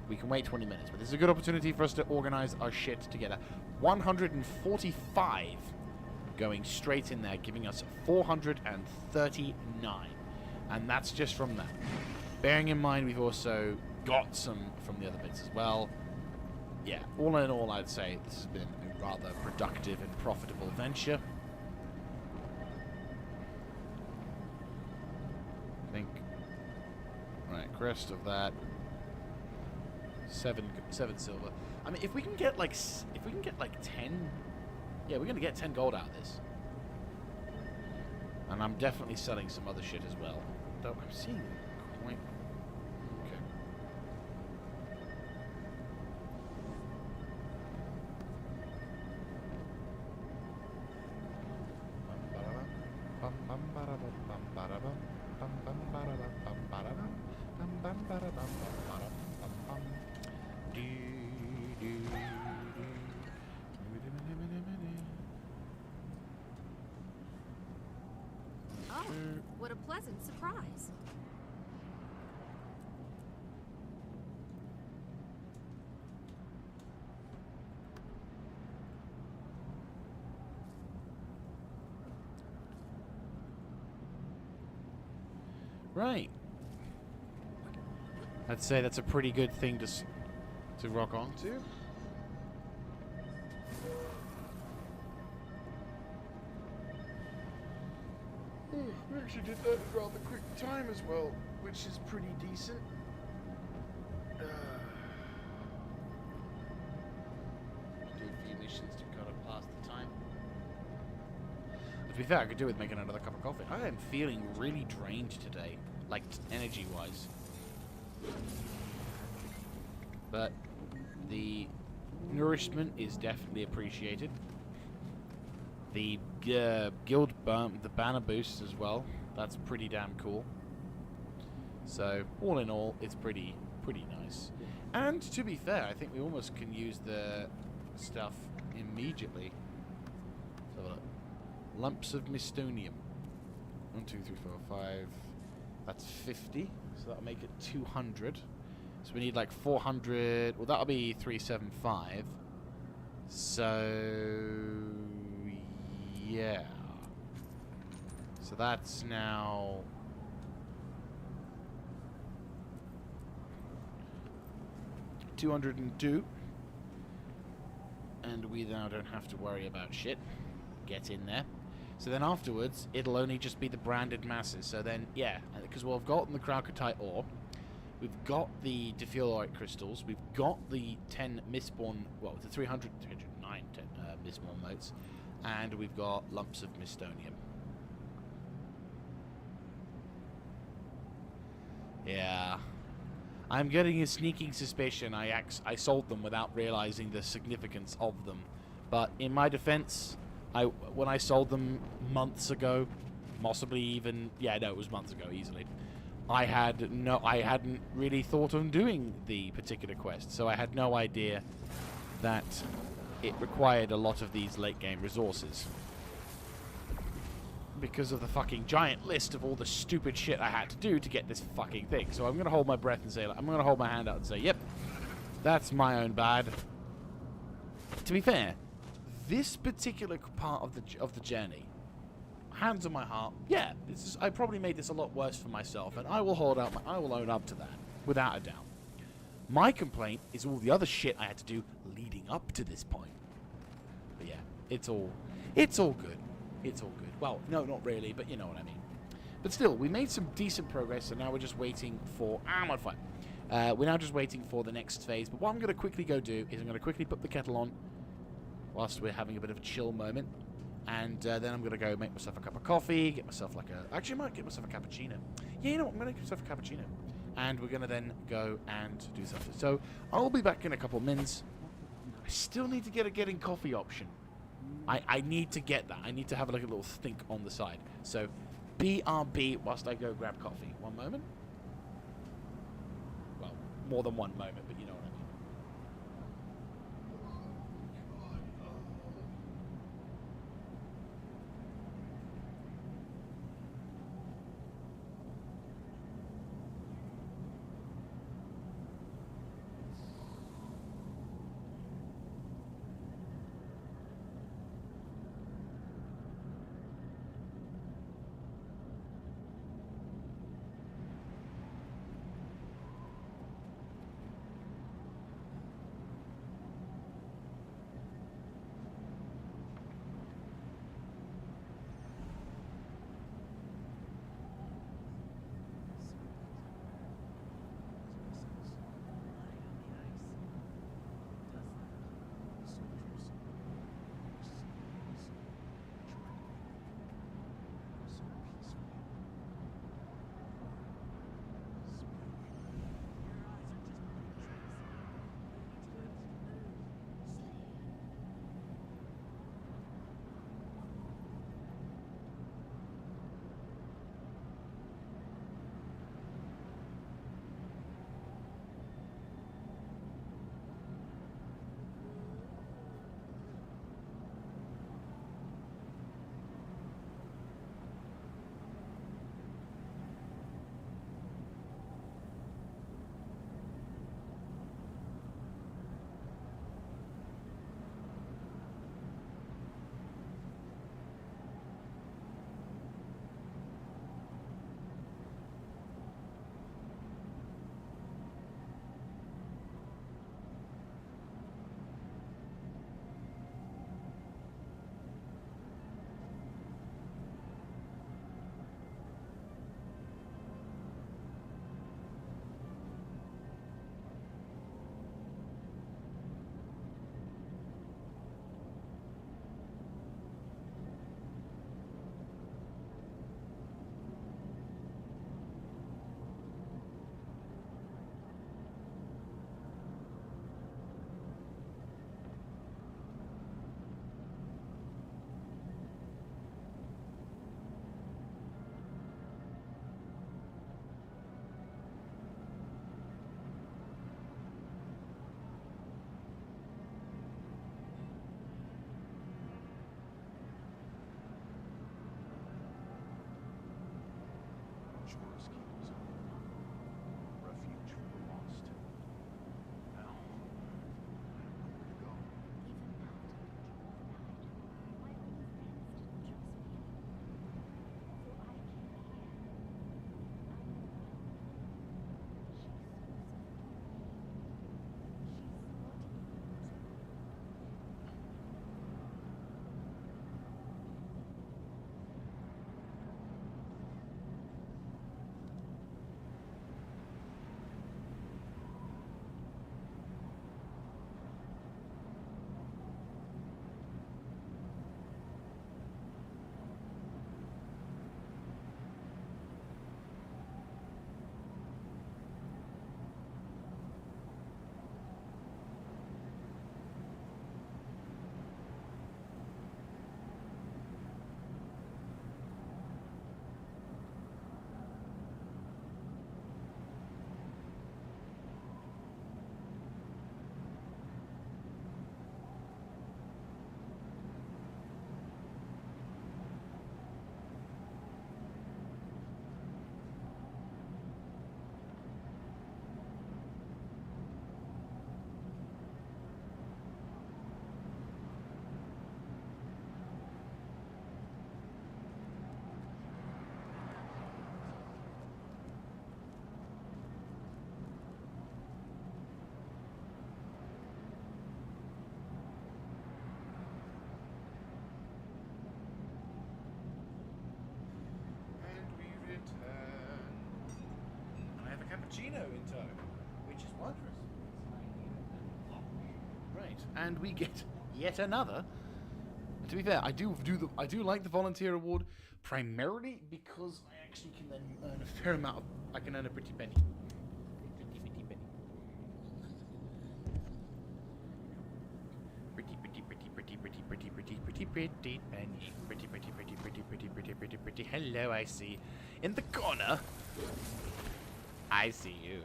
We can wait 20 minutes, but this is a good opportunity for us to organize our shit together. 145 going straight in there, giving us 439. And that's just from that. Bearing in mind we've also got some from the other bits as well. Yeah, all in all, I'd say this has been a rather productive and profitable venture. I think. Right, crest of that. 7 silver. I mean, if we can get like 10, yeah, we're gonna get 10 gold out of this. And I'm definitely selling some other shit as well. Though I'm seeing quite. Okay. Oh, what a pleasant surprise. Right. I'd say that's a pretty good thing to rock on to. We actually did that in rather quick time as well, which is pretty decent. Do a few missions to kind of pass the time. To be fair, I could do with making another cup of coffee. I am feeling really drained today, like energy-wise. But the nourishment is definitely appreciated. The guild bump, the banner boost as well. That's pretty damn cool. So all in all, it's pretty nice. And to be fair, I think we almost can use the stuff immediately. So lumps of mystonium. 1, 2, 3, 4, 5. That's 50. So that'll make it 200. So we need like 400. Well, that'll be 375. So yeah. So that's now 202. And we now don't have to worry about shit. Get in there. So then afterwards, it'll only just be the branded masses. So then, yeah, because we'll have gotten the Kralkatite ore. We've got the Defiolite crystals. We've got the 10 Mistborn, well, the 309 Mistborn motes. And we've got lumps of Mistonium. Yeah. I'm getting a sneaking suspicion I sold them without realizing the significance of them. But in my defense, when I sold them months ago, possibly even, yeah, no, it was months ago, easily. I hadn't really thought of doing the particular quest, so I had no idea that it required a lot of these late game resources. Because of the fucking giant list of all the stupid shit I had to do to get this fucking thing. So I'm gonna hold my breath and say, I'm gonna hold my hand out and say, yep, that's my own bad. To be fair, this particular part of the journey, hands on my heart, yeah, I probably made this a lot worse for myself, and I will own up to that without a doubt. My complaint is all the other shit I had to do leading up to this point. But yeah, it's all good. It's all good. Well, no, not really, but you know what I mean. But still, we made some decent progress, and now we're just waiting for... I'm on fire. We're now just waiting for the next phase. But what I'm going to quickly go do is I'm going to quickly put the kettle on whilst we're having a bit of a chill moment. And then I'm going to go make myself a cup of coffee, get myself like a... Actually, I might get myself a cappuccino. Yeah, you know what? I'm going to get myself a cappuccino. And we're going to then go and do something. So I'll be back in a couple of minutes. I still need to get a getting coffee option. I need to get that. I need to have like a little think on the side. So, BRB whilst I go grab coffee. One moment. Well, more than one moment, but you know what I mean. Right, and we get yet another. To be fair, I do like the volunteer award primarily because I actually can then earn a fair amount of. I can earn a pretty penny. Pretty penny. Pretty penny. Hello, I see. In the corner. I see you.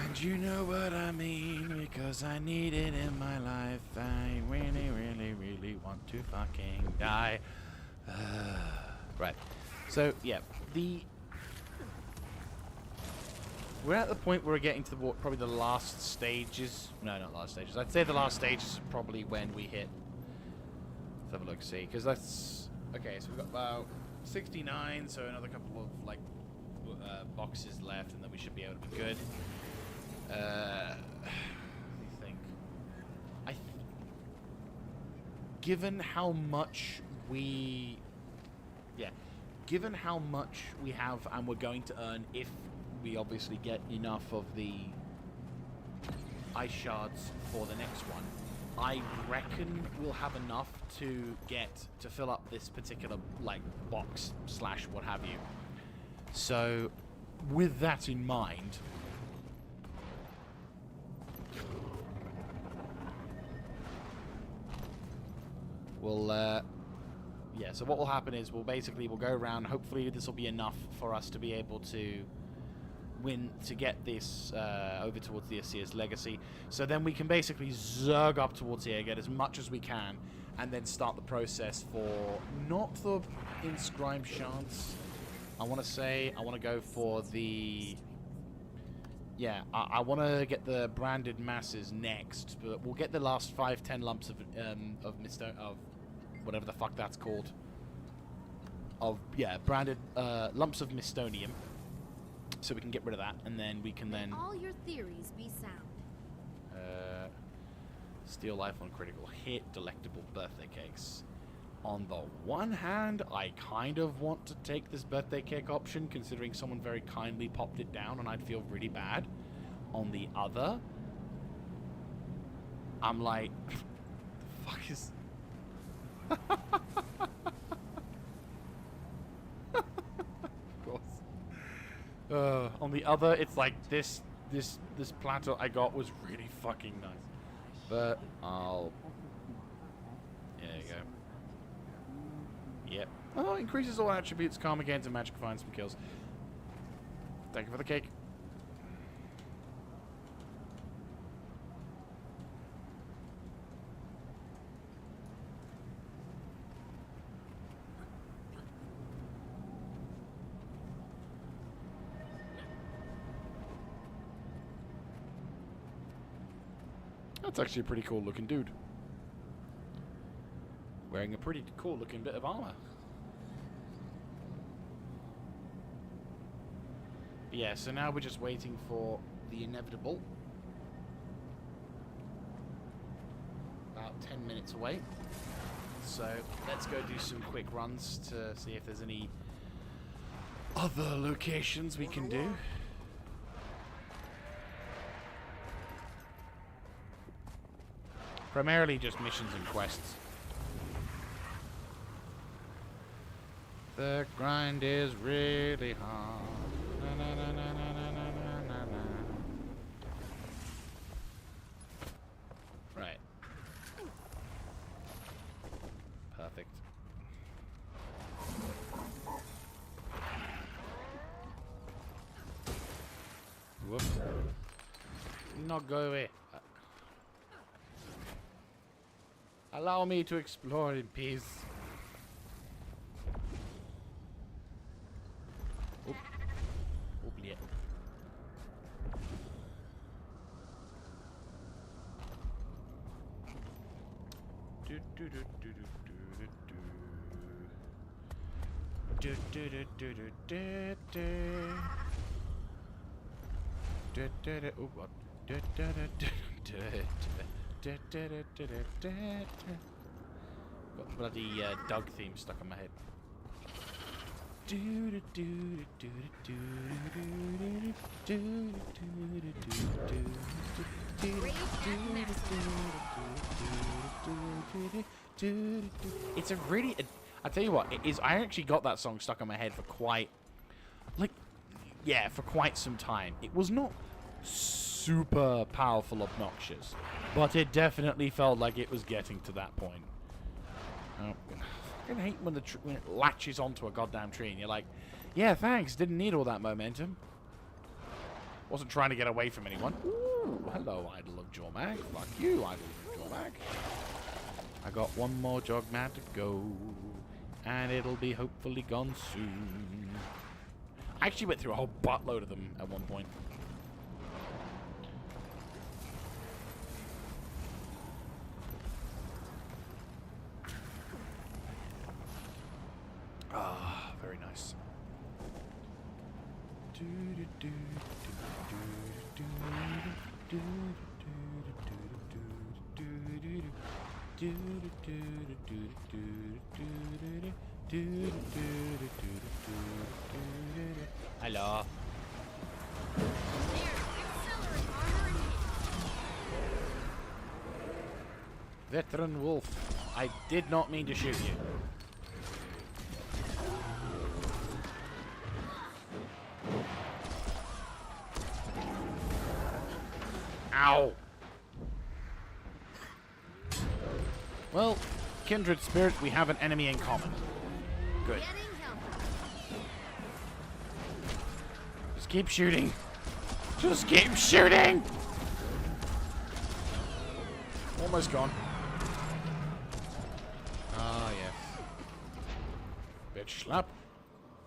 And you know what I mean, because I need it in my life. I really, really, really want to fucking die. Right. So, yeah. We're at the point where we're getting to probably the last stages. No, not last stages. I'd say the last stages is probably when we hit. Let's have a look, see. Because that's... Okay, so we've got about 69, so another couple of, like, boxes left, and then we should be able to be good. I think. Given how much we... Yeah. Given how much we have and we're going to earn if we obviously get enough of the ice shards for the next one, I reckon we'll have enough to fill up this particular, like, box / what have you. So, with that in mind... We'll, yeah, so what will happen is we'll go around. Hopefully this will be enough for us to be able to get this over towards the Asir's Legacy. So then we can basically zerg up towards here, get as much as we can, and then start the process for not the inscribed shards. I want to go for the... Yeah, I want to get the branded masses next, but we'll get the last 5-10 lumps of whatever the fuck that's called. Branded lumps of Mistonium, so we can get rid of that, and then we can then... All your theories be sound. Steal life on critical hit, delectable birthday cakes. On the one hand, I kind of want to take this birthday cake option, considering someone very kindly popped it down, and I'd feel really bad. On the other, I'm like, the fuck is... Of course. On the other, it's like this plateau I got was really fucking nice. But I'll... There you go. Yep. Oh, increases all attributes, calm against and magic finds some kills. Thank you for the cake. That's actually a pretty cool looking dude. Wearing a pretty cool looking bit of armor. Yeah, so now we're just waiting for the inevitable. About 10 minutes away. So let's go do some quick runs to see if there's any other locations we can do. Primarily just missions and quests. The grind is really hard. Na, na, na, na, na, na, na, na, na. Right. Perfect. Whoop. Not go away. Allow me to explore in peace. Oublié. Oh, what? Got the bloody Doug theme stuck in my head. It's a really... I tell you what, it is. I actually got that song stuck in my head for quite... Like, yeah, for quite some time. It was not super powerful, obnoxious, but it definitely felt like it was getting to that point. Oh, I hate when when it latches onto a goddamn tree and you're like, yeah, thanks, didn't need all that momentum. Wasn't trying to get away from anyone. Ooh, hello, Idol of Jormag. Fuck you, Idol of Jormag. I got one more Jogmad to go, and it'll be hopefully gone soon. I actually went through a whole buttload of them at one point. Ah, very nice. Hello. Veteran Wolf, I did not mean to shoot you. Ow! Well, kindred spirit, we have an enemy in common. Good. Just keep shooting. Just keep shooting! Almost gone. Ah, yes. Bitch slap.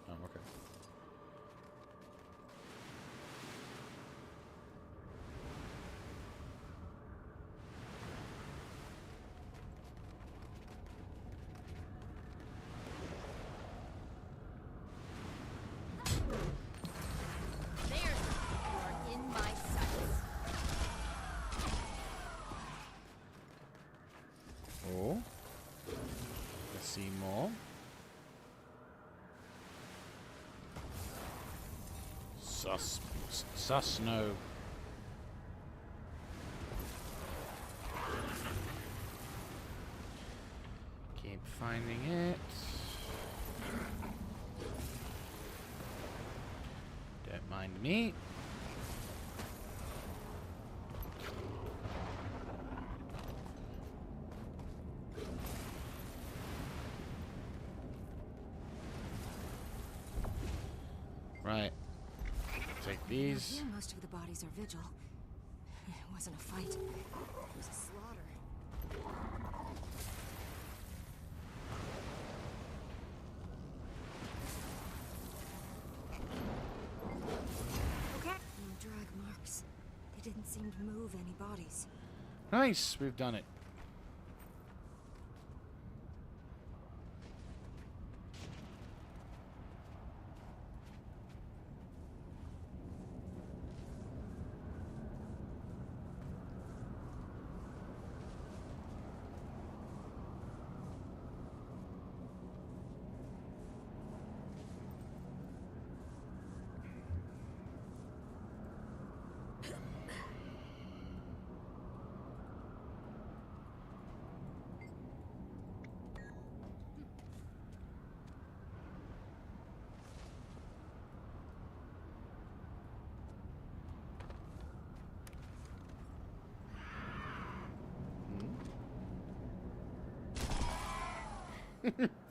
Oh, okay. Oh. Let's see more. Sus no. Keep finding it. Don't mind me. Right. Take these. Here most of the bodies are vigil. It wasn't a fight. It was a slaughter. Okay. No drag marks. They didn't seem to move any bodies. Nice, we've done it.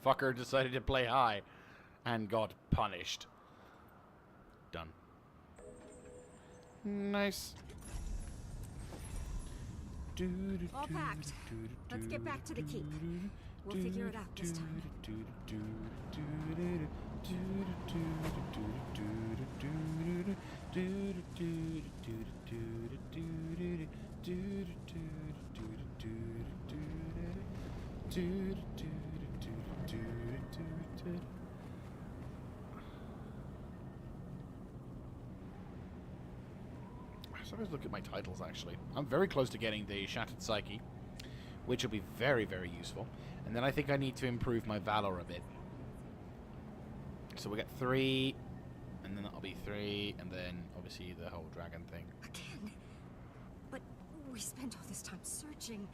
Fucker decided to play high and got punished. Done. Nice. All packed. Let's get back to the keep. We'll figure it out this time. So let's look at my titles, actually. I'm very close to getting the Shattered Psyche, which will be very, very useful. And then I think I need to improve my Valor a bit. So we get 3, and then that'll be 3, and then obviously the whole dragon thing. Again? But we spent all this time searching.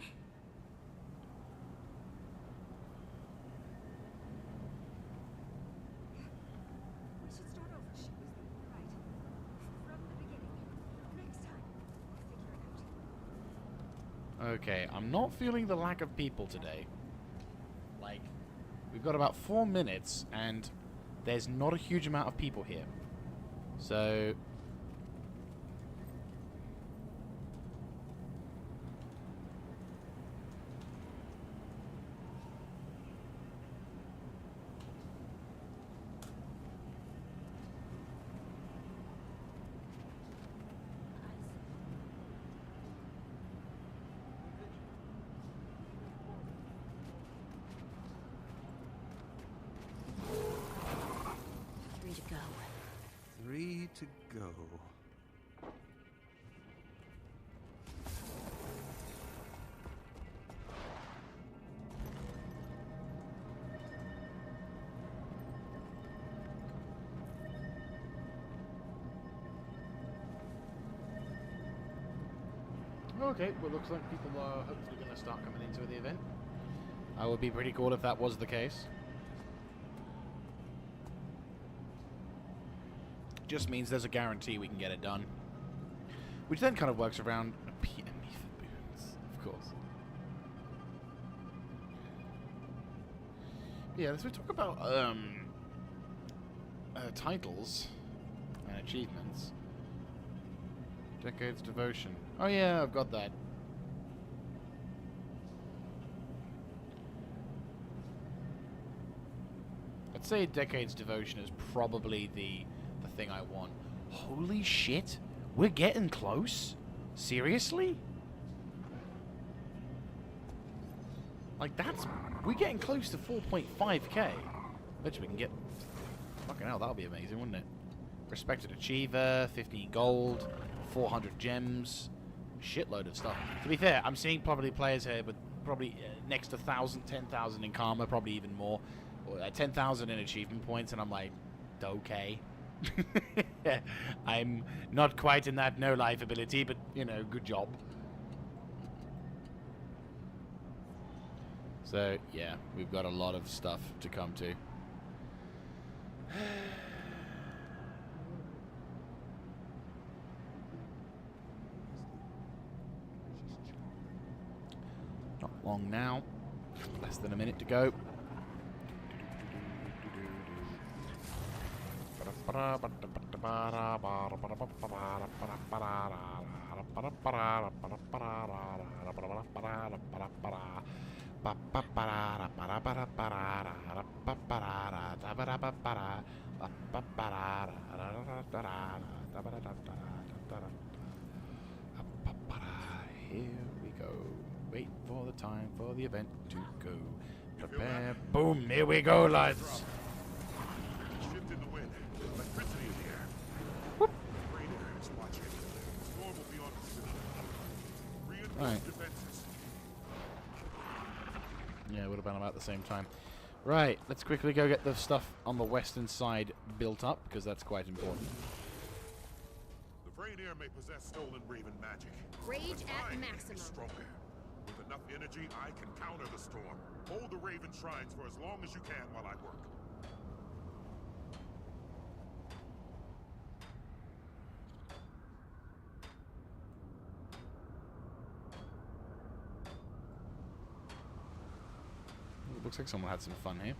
We should start over. She was right. From the beginning. Next time, we'll figure it out. Okay, I'm not feeling the lack of people today. Like, we've got about 4 minutes, and there's not a huge amount of people here. So... Three to go. 3 to go. Okay, well, looks like people are hopefully going to start coming into the event. That would be pretty cool if that was the case. Just means there's a guarantee we can get it done. Which then kind of works around PME for boons, of course. Yeah, let's talk about titles and achievements. Decades Devotion. Oh yeah, I've got that. I'd say Decades Devotion is probably the thing I want. Holy shit! We're getting close? Seriously? Like that's... We're getting close to 4.5k. Bet you we can get... Fucking hell, that'll be amazing, wouldn't it? Respected Achiever, 15 gold, 400 gems, shitload of stuff. To be fair, I'm seeing probably players here with probably next to 1,000, 10,000 in karma, probably even more. Or 10,000 in achievement points, and I'm like, okay. I'm not quite in that no-life ability, but, you know, good job. So, yeah, we've got a lot of stuff to come to. Not long now. Less than a minute to go. Here we go. Wait for the time for the event to go. Prepare. Boom, here we go, lads. Shift in the wind. Electricity in the air. Whoop. Rain air is watching. Storm will be on the city. Reinforce defenses. Yeah, would have been about the same time. Right, let's quickly go get the stuff on the western side built up, because that's quite important. The Rainier may possess stolen Raven magic. Rage at Mine maximum. is stronger. With enough energy, I can counter the storm. Hold the Raven shrines for as long as you can while I work. Ooh, looks like someone had some fun here.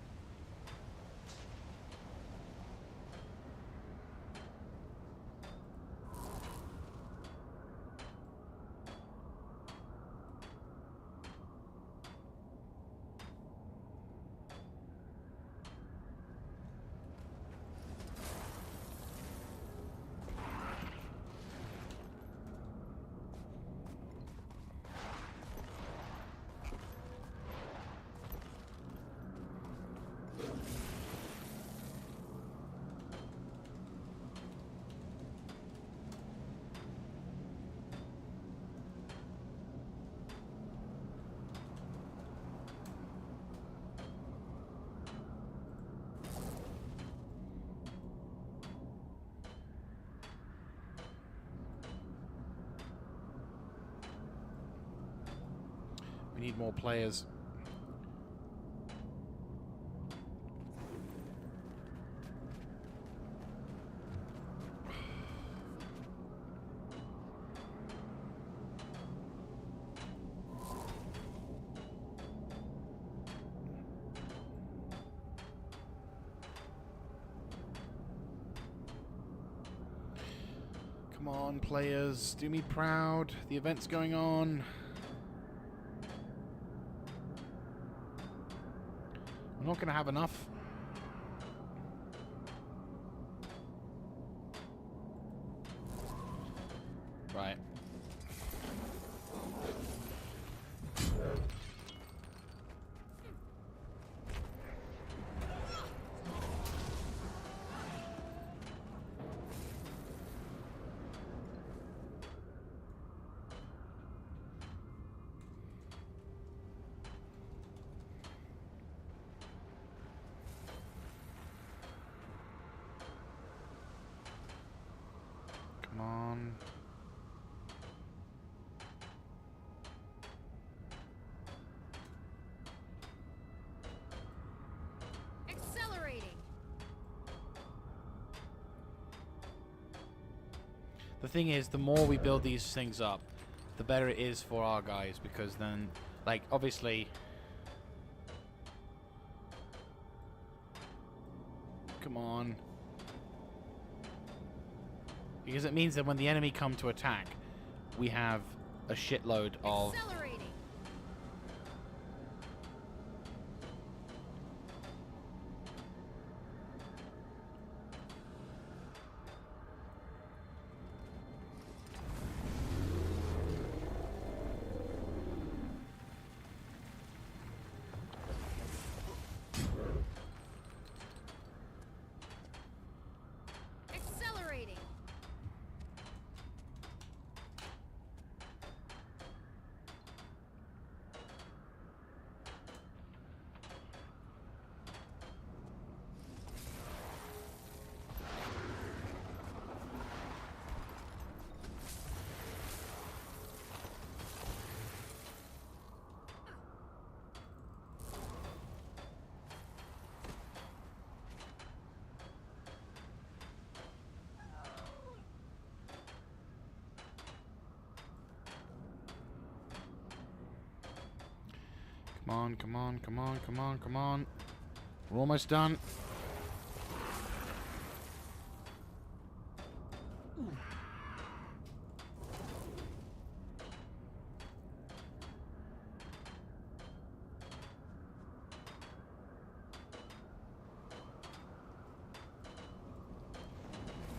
We need more players. Come on, players. Do me proud. The event's going on. We're not going to have enough. Right. Come on. Accelerating. The thing is, the more we build these things up, the better it is for our guys, because then, like, obviously... Come on. Because it means that when the enemy come to attack, we have a shitload of... Accelerating. Accelerating. Come on, come on, come on, come on, come on. We're almost done.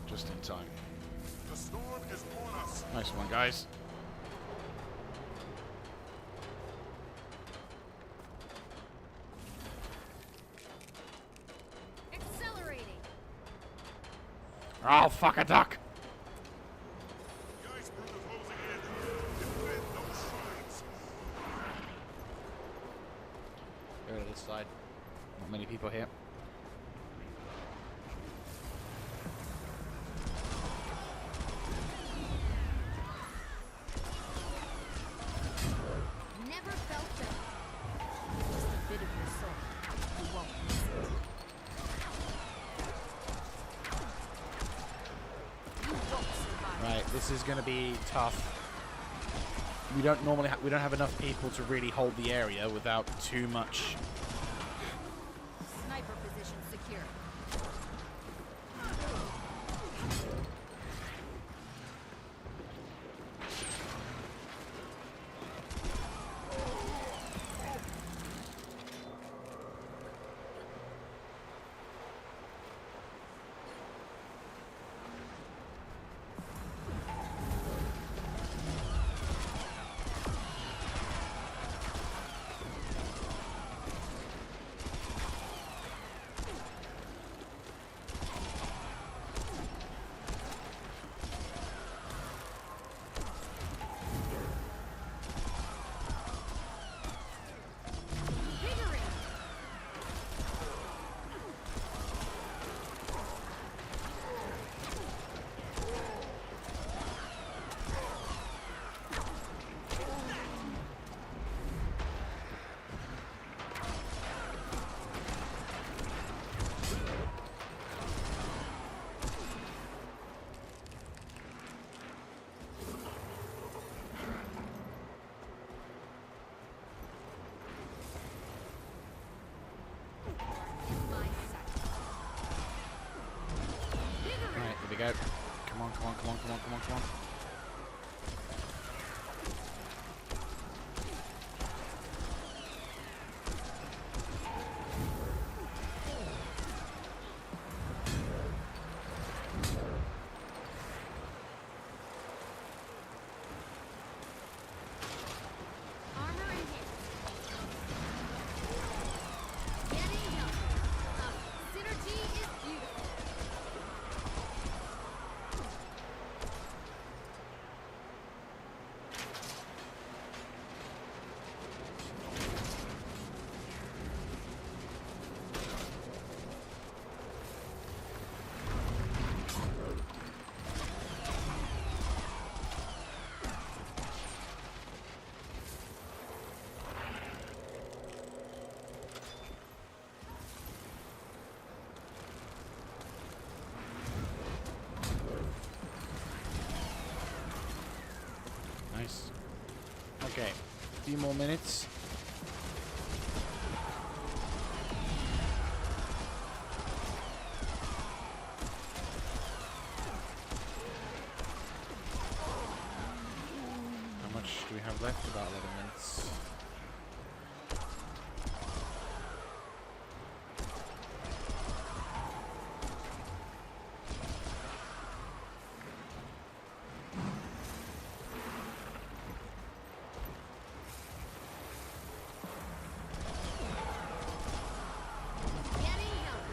Just in time. The storm is on us. Nice one, guys. Accelerating. Oh, fuck a duck! The iceberg is closing in. Defend those shrines. Go to this side. Not many people here. Never felt better. Just a bit of your soul. You won't miss it. You won't survive. Right, this is going to be tough. We don't normally we don't have enough people to really hold the area without too much. Sniper position secure. go. Come on, come on, come on, come on, come on, come on. Armor in hit. Getting help. Synergy is beautiful. Nice. Okay, a few more minutes. How much do we have left? About 11 minutes. Getting help.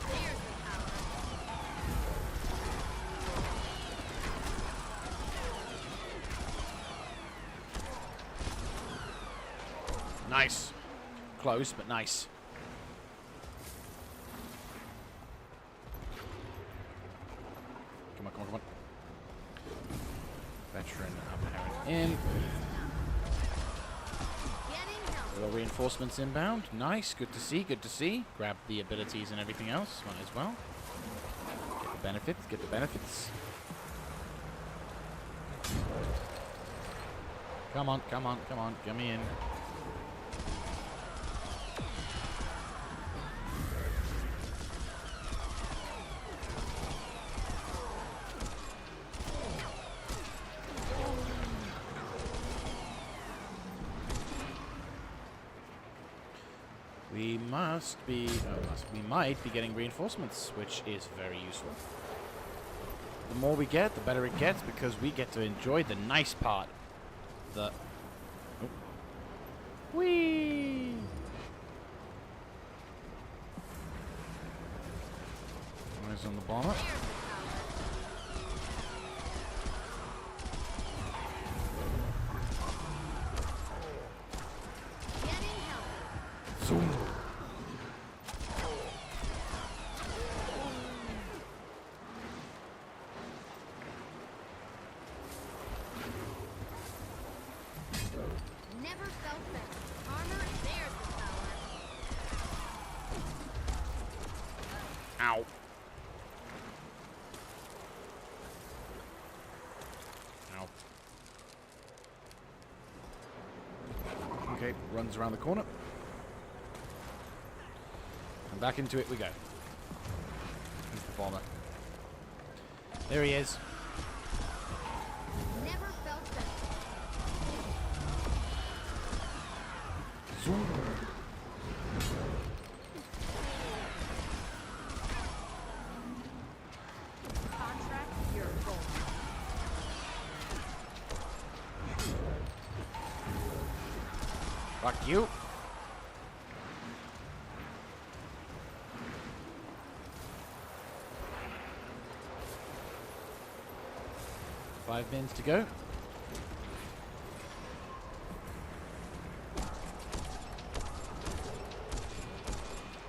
There's the power. Nice. Close, but nice. Come on, come on, come on. Veteran apparent in. Getting help. Little reinforcements inbound. Nice. Good to see. Good to see. Grab the abilities and everything else. Might as well. Get the benefits. Get the benefits. Come on, come on, come on. Get me in. We must be, we might be getting reinforcements, which is very useful. The more we get, the better it gets, because we get to enjoy the nice part. The... Oh. Whee! Eyes on the bomber. Getting help. Zoom. Never felt better. Armor, there's the power. Ow. Ow. Okay, runs around the corner. And back into it we go. Here's the bomber. There he is. Never felt better. Zoom. Contract, you're gold. Fuck you. Five minutes to go.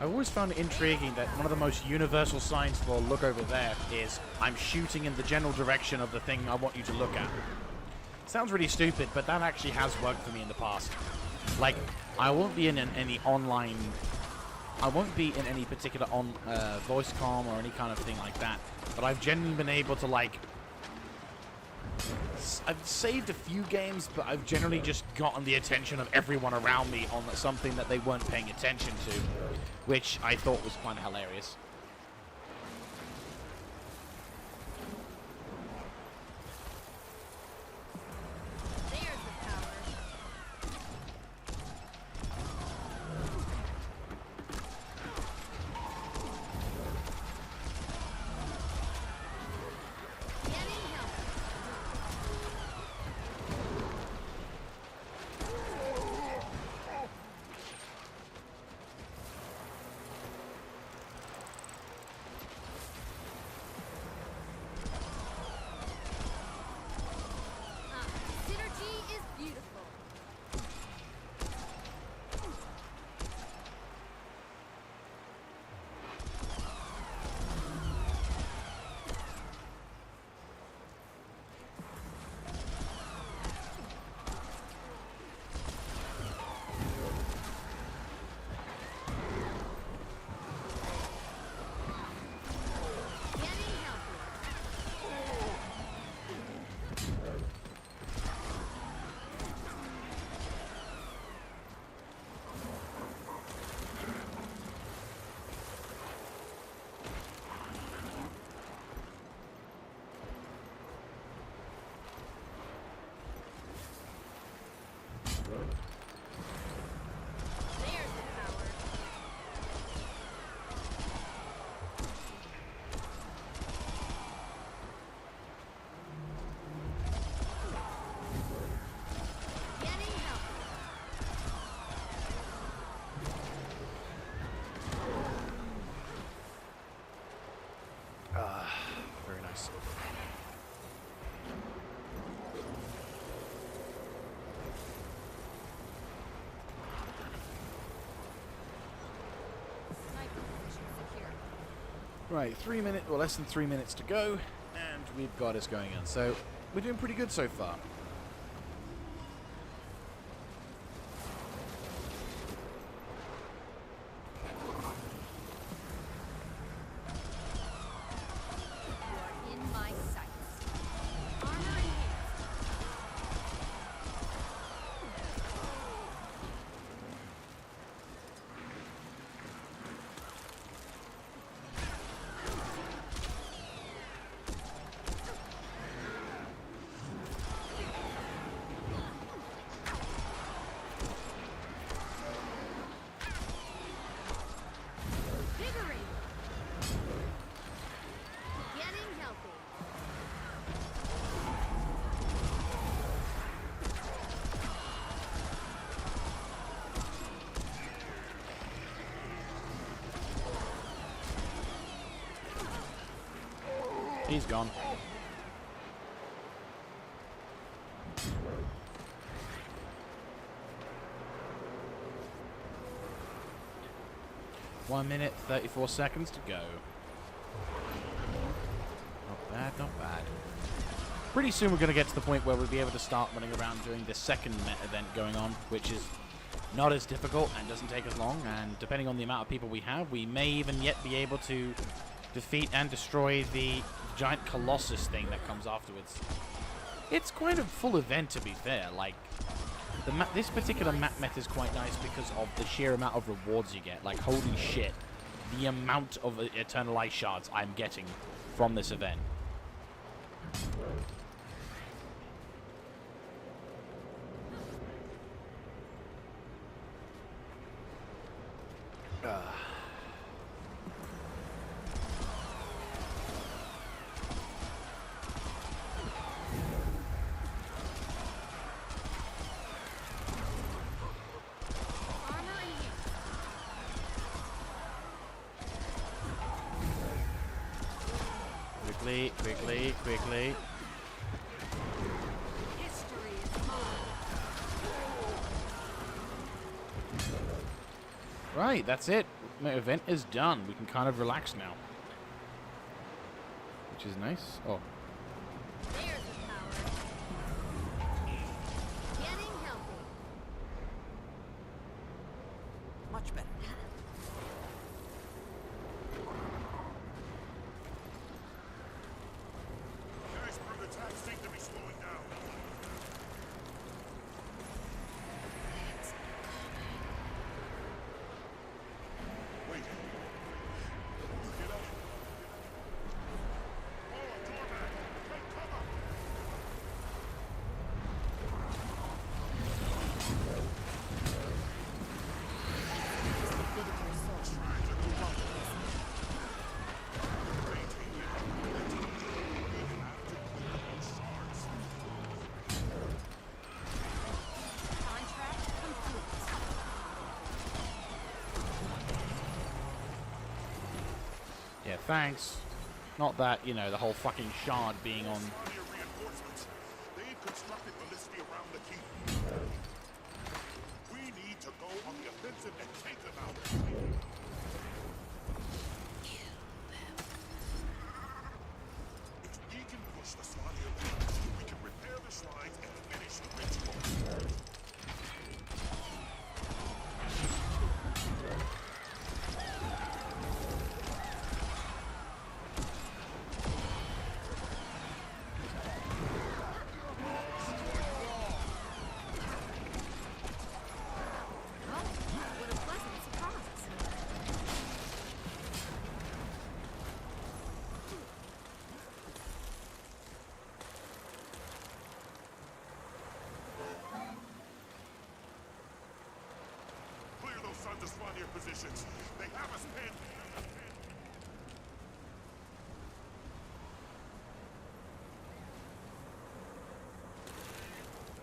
I've always found it intriguing that one of the most universal signs for look over there is I'm shooting in the general direction of the thing I want you to look at. Sounds really stupid, but that actually has worked for me in the past. Like, I won't be in any online I won't be in any particular voice comm or any kind of thing like that, but I've genuinely been able to, like, I've saved a few games, but I've generally just gotten the attention of everyone around me on something that they weren't paying attention to, which I thought was kind of hilarious. Very nice. Right, 3 minutes, or less than 3 minutes to go, and we've got us going in. So, we're doing pretty good so far. He's gone. One minute, 34 seconds to go. Not bad, not bad. Pretty soon we're going to get to the point where we'll be able to start running around doing the second event going on, which is not as difficult and doesn't take as long, and depending on the amount of people we have, we may even yet be able to defeat and destroy the giant colossus thing that comes afterwards. It's quite a full event, to be fair. Like, this particular map meta is quite nice because of the sheer amount of rewards you get. Like, holy shit, the amount of Eternal Ice Shards I'm getting from this event. Quickly. Right, that's it. My event is done. We can kind of relax now. Which is nice. Oh. There's the power. Getting healthy. Much better. thanks. Not that, you know, the whole fucking shard being on. Swanir reinforcements. They've constructed ballistae around the keep. We need to go on the offensive and take them out. If we can push the Swanir back, we can repair the shrines and finish the ritual. What a pleasant surprise. Clear those sons of Swanir positions. They have us pinned.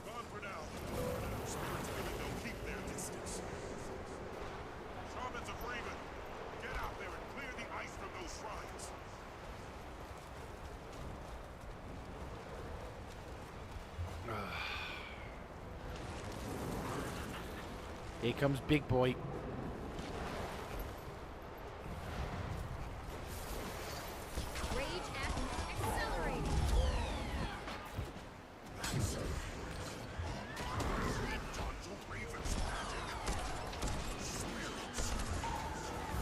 Gone for now. Spirits giving no keep their distance. Shamans of Raven, get out there and clear the ice from those shrines. Here comes Big Boy. Rage at accelerating. Tons of Raven's magic. Spirits.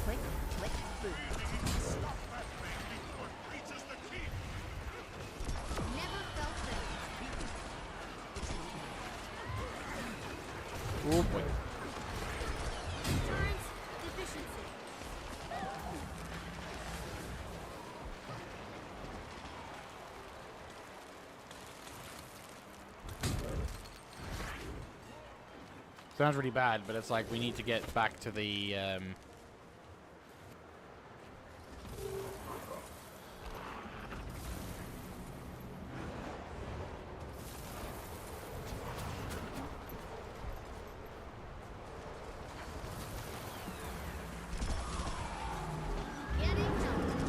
Click, click, boot. Stop that man before it reaches the keep. Never felt better. Oh boy. Turns deficiency. Sounds really bad, but it's like we need to get back to the Getting dumped.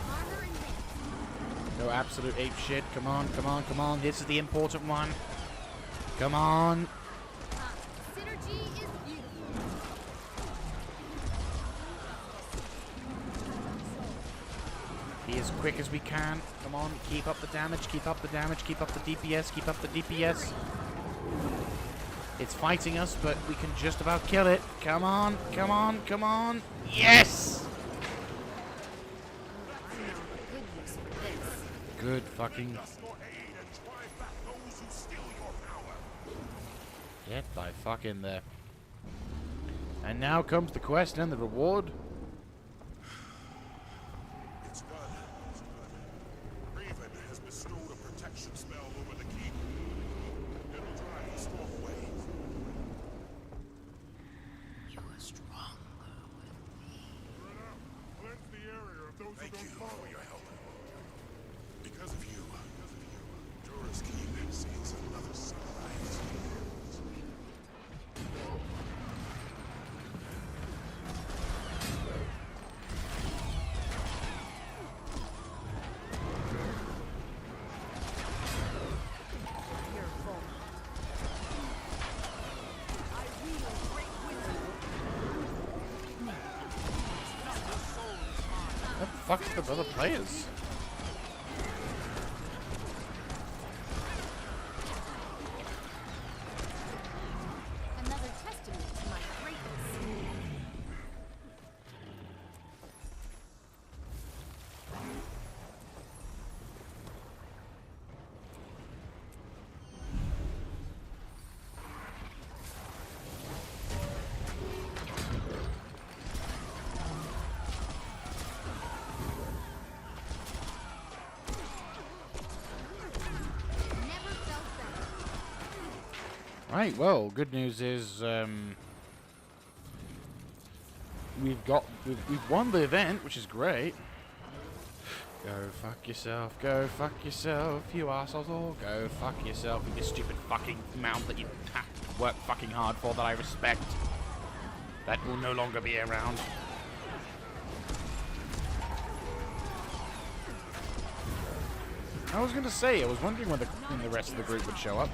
Armor advanced. no absolute ape shit. Come on, come on, come on. This is the important one. Come on. Synergy is beautiful. Be as quick as we can. Come on, keep up the damage, keep up the damage, keep up the DPS, keep up the DPS. It's fighting us, but we can just about kill it. Come on, come on, come on. Yes! I know a good use for this. Good fucking... Us your aid and drive back those who steal your power. Get thy fuck in there. And now comes the quest and the reward. It's done. It's done. Raven has bestowed a protection spell over the keep. It'll drive the storm away. You are stronger with me. Cleanse the area of those who don't follow your help. Because of you, Jorah's keep sees another sunrise. You're vulnerable. I wield great wisdom. What the fuck's the other players? Another testament to my greatness. Never felt better. Right, well, good news is we've won the event, which is great. Go fuck yourself, go fuck yourself, you assholes all. Go fuck yourself, you stupid fucking mount that you have to work fucking hard for that I respect. That will no longer be around. I was going to say, I was wondering when the rest of the group would show up.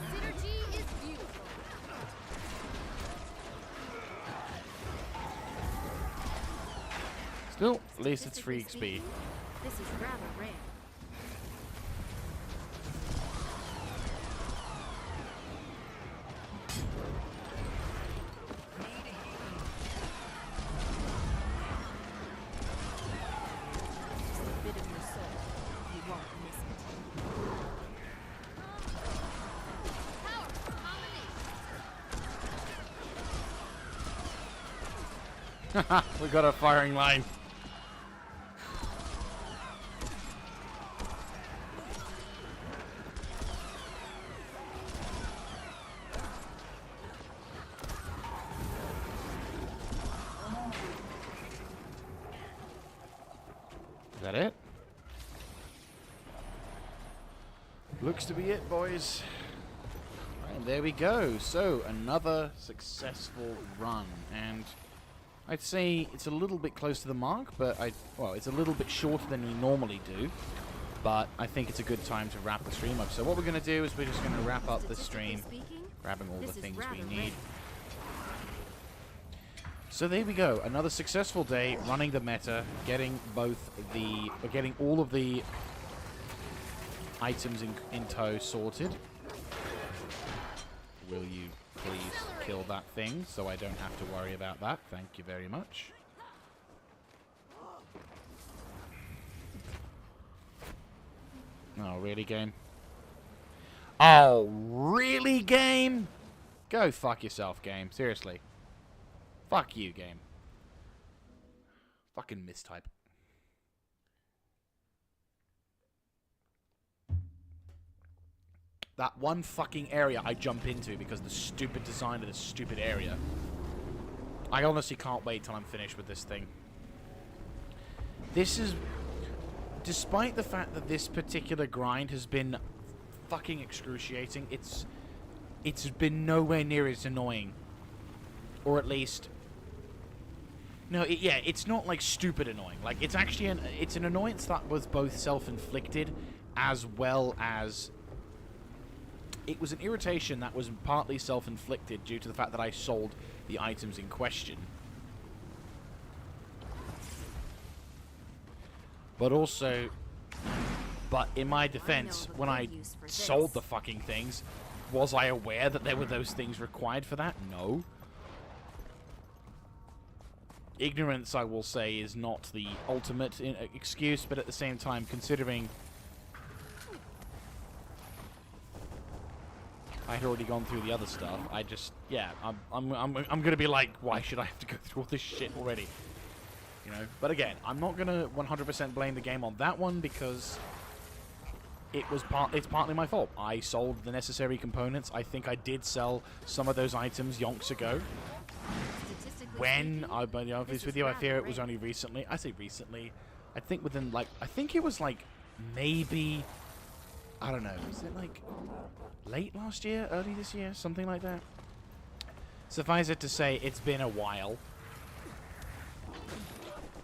Synergy is beautiful. Still, at least it's free XP. This is rather rare. We got a firing line. Is that it? Looks to be it, boys. And there we go. So, another successful run. And I'd say it's a little bit close to the mark, but well, it's a little bit shorter than we normally do. But I think it's a good time to wrap the stream up. So what we're going to do is we're just going to wrap up the stream, grabbing all the things we need. So there we go. Another successful day running the meta, getting getting all of the items in tow sorted. Will you please kill that thing so I don't have to worry about that? Thank you very much. Oh, really, game? Oh, really, game? Go fuck yourself, game. Seriously. Fuck you, game. Fucking mistype. That one fucking area I jump into because of the stupid design of this stupid area. I honestly can't wait till I'm finished with this thing. This is... Despite the fact that this particular grind has been fucking excruciating, it's been nowhere near as annoying. Or at least... No, yeah, it's not like stupid annoying. Like, it's actually it's an annoyance that was both self-inflicted as well as... It was an irritation that was partly self-inflicted due to the fact that I sold the items in question. But also... But in my defense, when I sold the fucking things, was I aware that there were those things required for that? No. Ignorance, I will say, is not the ultimate excuse, but at the same time, considering... I had already gone through the other stuff. I just, yeah, I'm gonna be like, why should I have to go through all this shit already? You know. But again, I'm not gonna 100% blame the game on that one because it's partly my fault. I sold the necessary components. I think I did sell some of those items yonks ago. When I'll be honest with you, I fear it was only recently. I say recently. I think within I think it was like maybe. I don't know. Is it like late last year, early this year, something like that? Suffice it to say, it's been a while.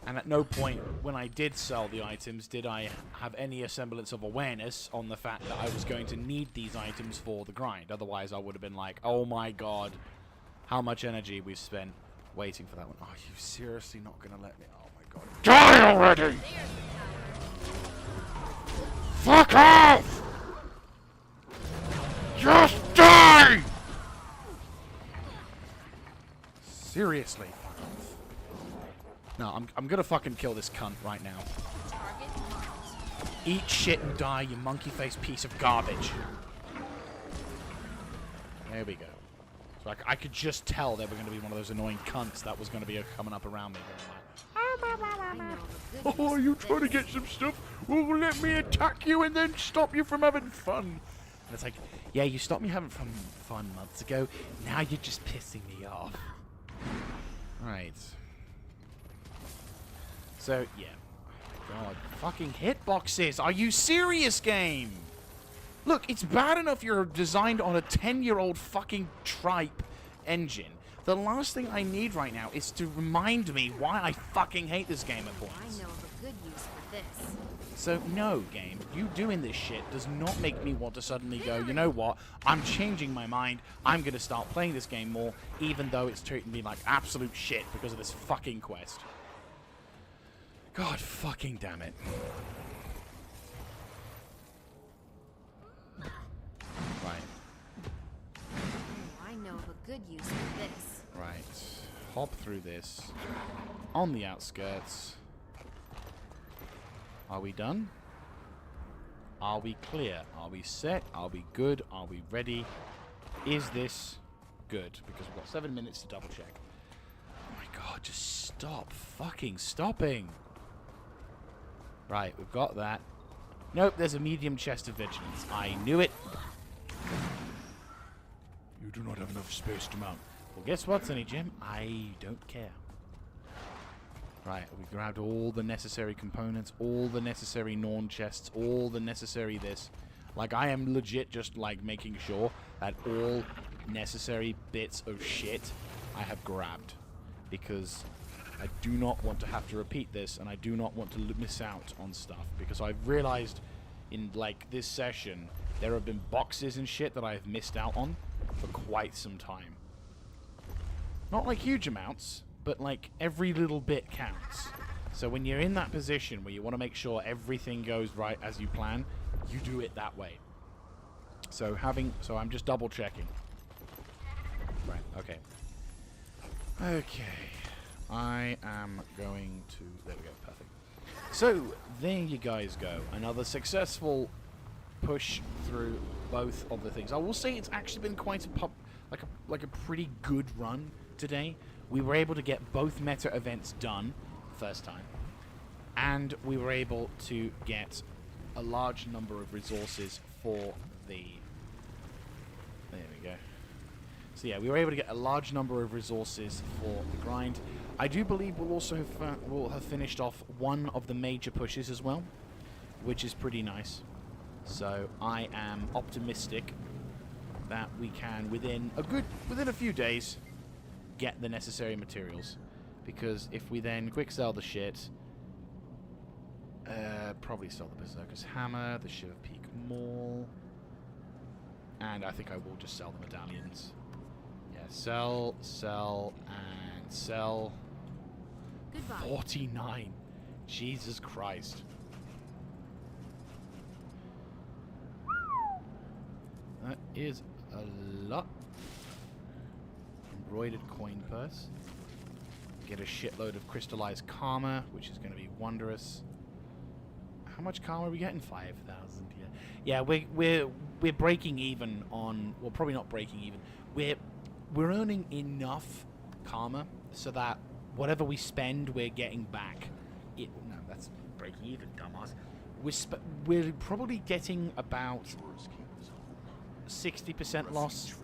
And at no point when I did sell the items did I have any semblance of awareness on the fact that I was going to need these items for the grind. Otherwise, I would have been like, oh my god, how much energy we've spent waiting for that one. Are you seriously not going to let me? Oh my god. Die already! Fuck off! Just die! Seriously. No, I'm gonna fucking kill this cunt right now. Eat shit and die, you monkey-faced piece of garbage. There we go. So I could just tell they were going to be one of those annoying cunts that was going to be coming up around me. Going like, oh I know of a good Oh, use you for trying to this. get some stuff? Well, let me attack you and then stop you from having fun. And it's like, yeah, you stopped me having fun months ago. Now you're just pissing me off. Right. So, yeah. God, fucking hitboxes. Are you serious, game? Look, it's bad enough you're designed on a 10-year-old fucking tripe engine. The last thing I need right now is to remind me why I fucking hate this game at I points. know of a good use for this. So, no, game. You doing this shit does not make me want to suddenly go, you know what? I'm changing my mind. I'm going to start playing this game more, even though it's treating me like absolute shit because of this fucking quest. God fucking damn it. Right. I know of a good use for this. Right. Hop through this. On the outskirts. Are we done? Are we clear? Are we set? Are we good? Are we ready? Is this good? Because we've got 7 minutes to double check. Oh my god, just stop fucking stopping. Right, we've got that. Nope, there's a medium chest of vigilance. I knew it. You do not have enough space to mount. Well, guess what, Sonny Jim? I don't care. Right, we grabbed all the necessary components, all the necessary Norn chests, all the necessary this. Like, I am legit just, like, making sure that all necessary bits of shit I have grabbed. Because I do not want to have to repeat this, and I do not want to miss out on stuff. Because I've realized in, like, this session, there have been boxes and shit that I have missed out on for quite some time. Not, like, huge amounts, but, like, every little bit counts. So when you're in that position where you want to make sure everything goes right as you plan, you do it that way. So I'm just double checking. Right, okay. Okay. I am going to... There we go, perfect. So, there you guys go. Another successful push through both of the things. I will say it's actually been quite a pretty good run today. We were able to get both meta events done first time, and we were able to get a large number of resources for the... There we go. So yeah, we were able to get a large number of resources for the grind. I do believe we'll also have finished off one of the major pushes as well, which is pretty nice. So I am optimistic that we can within a few days get the necessary materials, because if we then quick sell the shit, probably sell the Berserker's Hammer, the Shiver Peak Maul, and I think I will just sell the medallions. Yeah, sell, and sell. Goodbye. 49. Jesus Christ. That is a lot. Embroidered coin purse. Get a shitload of crystallized karma, which is going to be wondrous. How much karma are we getting? 5,000. Yeah, we're breaking even on. Well, probably not breaking even. We're earning enough karma so that whatever we spend, we're getting back. No, that's breaking even, dumbass. We're probably getting about 60% loss.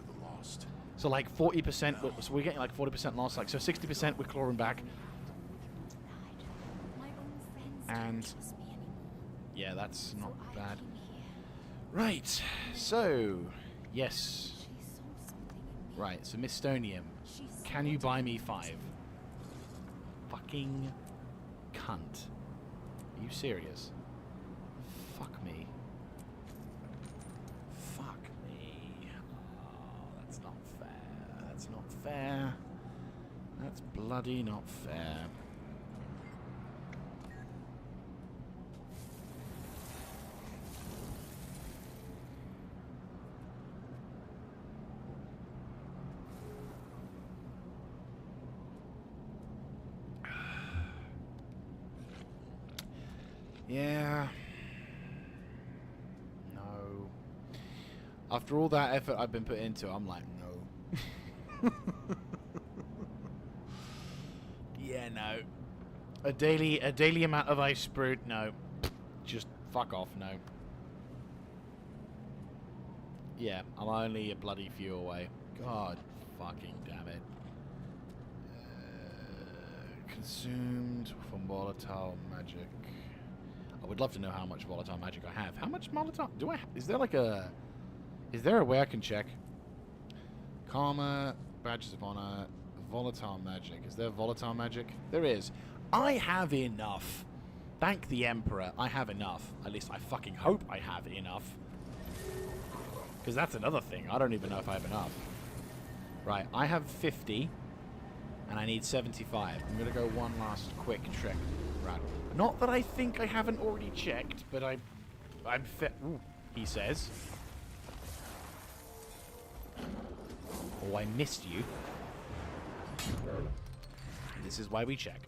So like 40%, so we're getting like 40% loss. Like, so 60% we're clawing back. And yeah, that's not bad. Right, so yes. Right, so Miss Stonium, can you buy me 5? Fucking cunt. Are you serious? Fuck me. Fuck me. Oh, that's not fair. That's not fair. That's bloody not fair. Yeah. No. After all that effort I've been put into it, I'm like, no. Yeah, no. A daily amount of ice brute? No. Just fuck off, no. Yeah, I'm only a bloody few away. God fucking damn it. Consumed from volatile magic. I would love to know how much volatile magic I have. How much volatile do I have? Is there like a... Is there a way I can check? Karma, badges of honor, volatile magic. Is there volatile magic? There is. I have enough. Thank the Emperor, I have enough. At least I fucking hope I have enough. Because that's another thing. I don't even know if I have enough. Right, I have 50. And I need 75. I'm going to go one last quick check. Right. Not that I think I haven't already checked, but I'm fit. Ooh, he says. Oh, I missed you. This is why we check.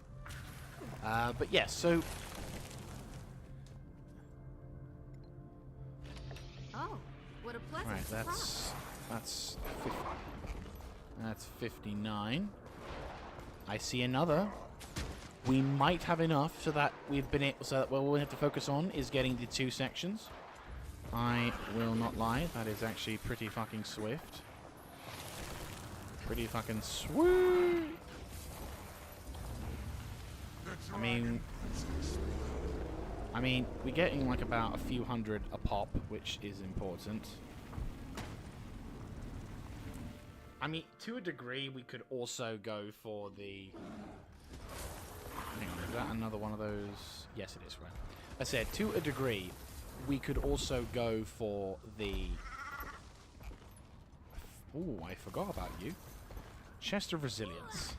But yes, so... Oh, what a pleasant Right, surprise. that's 50, that's 59. I see another. We might have enough so that we've been able, so that what we have to focus on is getting the 2 sections. I will not lie, that is actually pretty fucking swift. Pretty fucking sweet. I mean, we're getting like about a few hundred a pop, which is important. I mean, to a degree, we could also go for the... Hang on, is that another one of those? Yes, it is, right. I said, to a degree, we could also go for the... Ooh, I forgot about you. Chest of Resilience.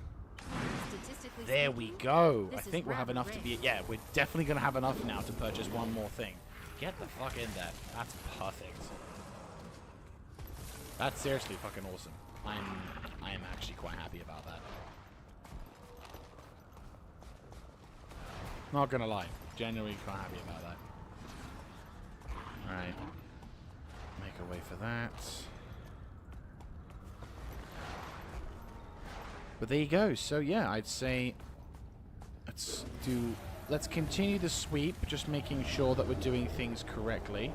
Statistically There we speaking, go. I this is think we'll have rather enough to rare. be... Yeah, we're definitely going to have enough now to purchase one more thing. Get the fuck in there. That's perfect. That's seriously fucking awesome. I am actually quite happy about that. Not gonna lie. Genuinely quite happy about that. Alright. Make a way for that. But there you go. So yeah, I'd say let's continue the sweep, just making sure that we're doing things correctly.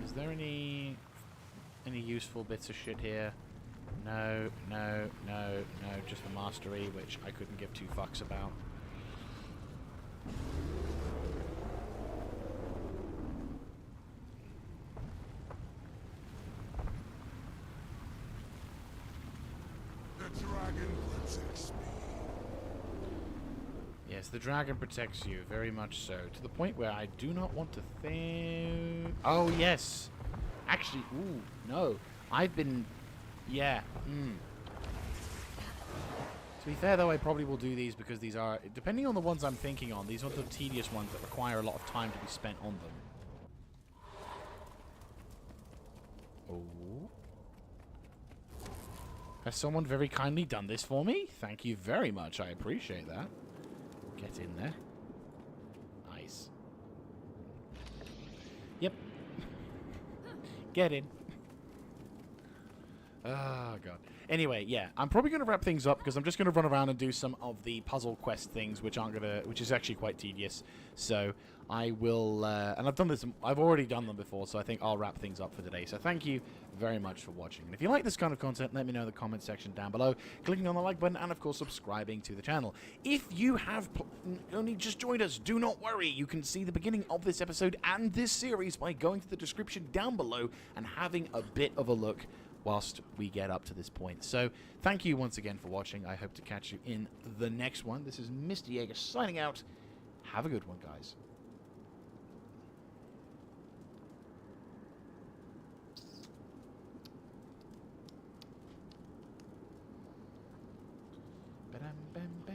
Is there any useful bits of shit here? No, no, no, no, just the mastery, which I couldn't give 2 fucks about. The dragon protects me. Yes, the dragon protects you, very much so. To the point where I do not want to think... Oh, yes! Actually, ooh, no. I've been... Yeah, To be fair, though, I probably will do these because these are... Depending on the ones I'm thinking on, these are the tedious ones that require a lot of time to be spent on them. Oh. Has someone very kindly done this for me? Thank you very much. I appreciate that. Get in there. Nice. Yep. Get in. Oh, God. Anyway, yeah, I'm probably going to wrap things up because I'm just going to run around and do some of the puzzle quest things, which is actually quite tedious. So I will, and I've already done them before, so I think I'll wrap things up for today. So thank you very much for watching. And if you like this kind of content, let me know in the comment section down below, clicking on the like button, and of course subscribing to the channel. If you have only just joined us, do not worry. You can see the beginning of this episode and this series by going to the description down below and having a bit of a look whilst we get up to this point. So thank you once again for watching. I hope to catch you in the next one. This is Mr. Jaeger signing out. Have a good one, guys. Ba-dum, bam, bam.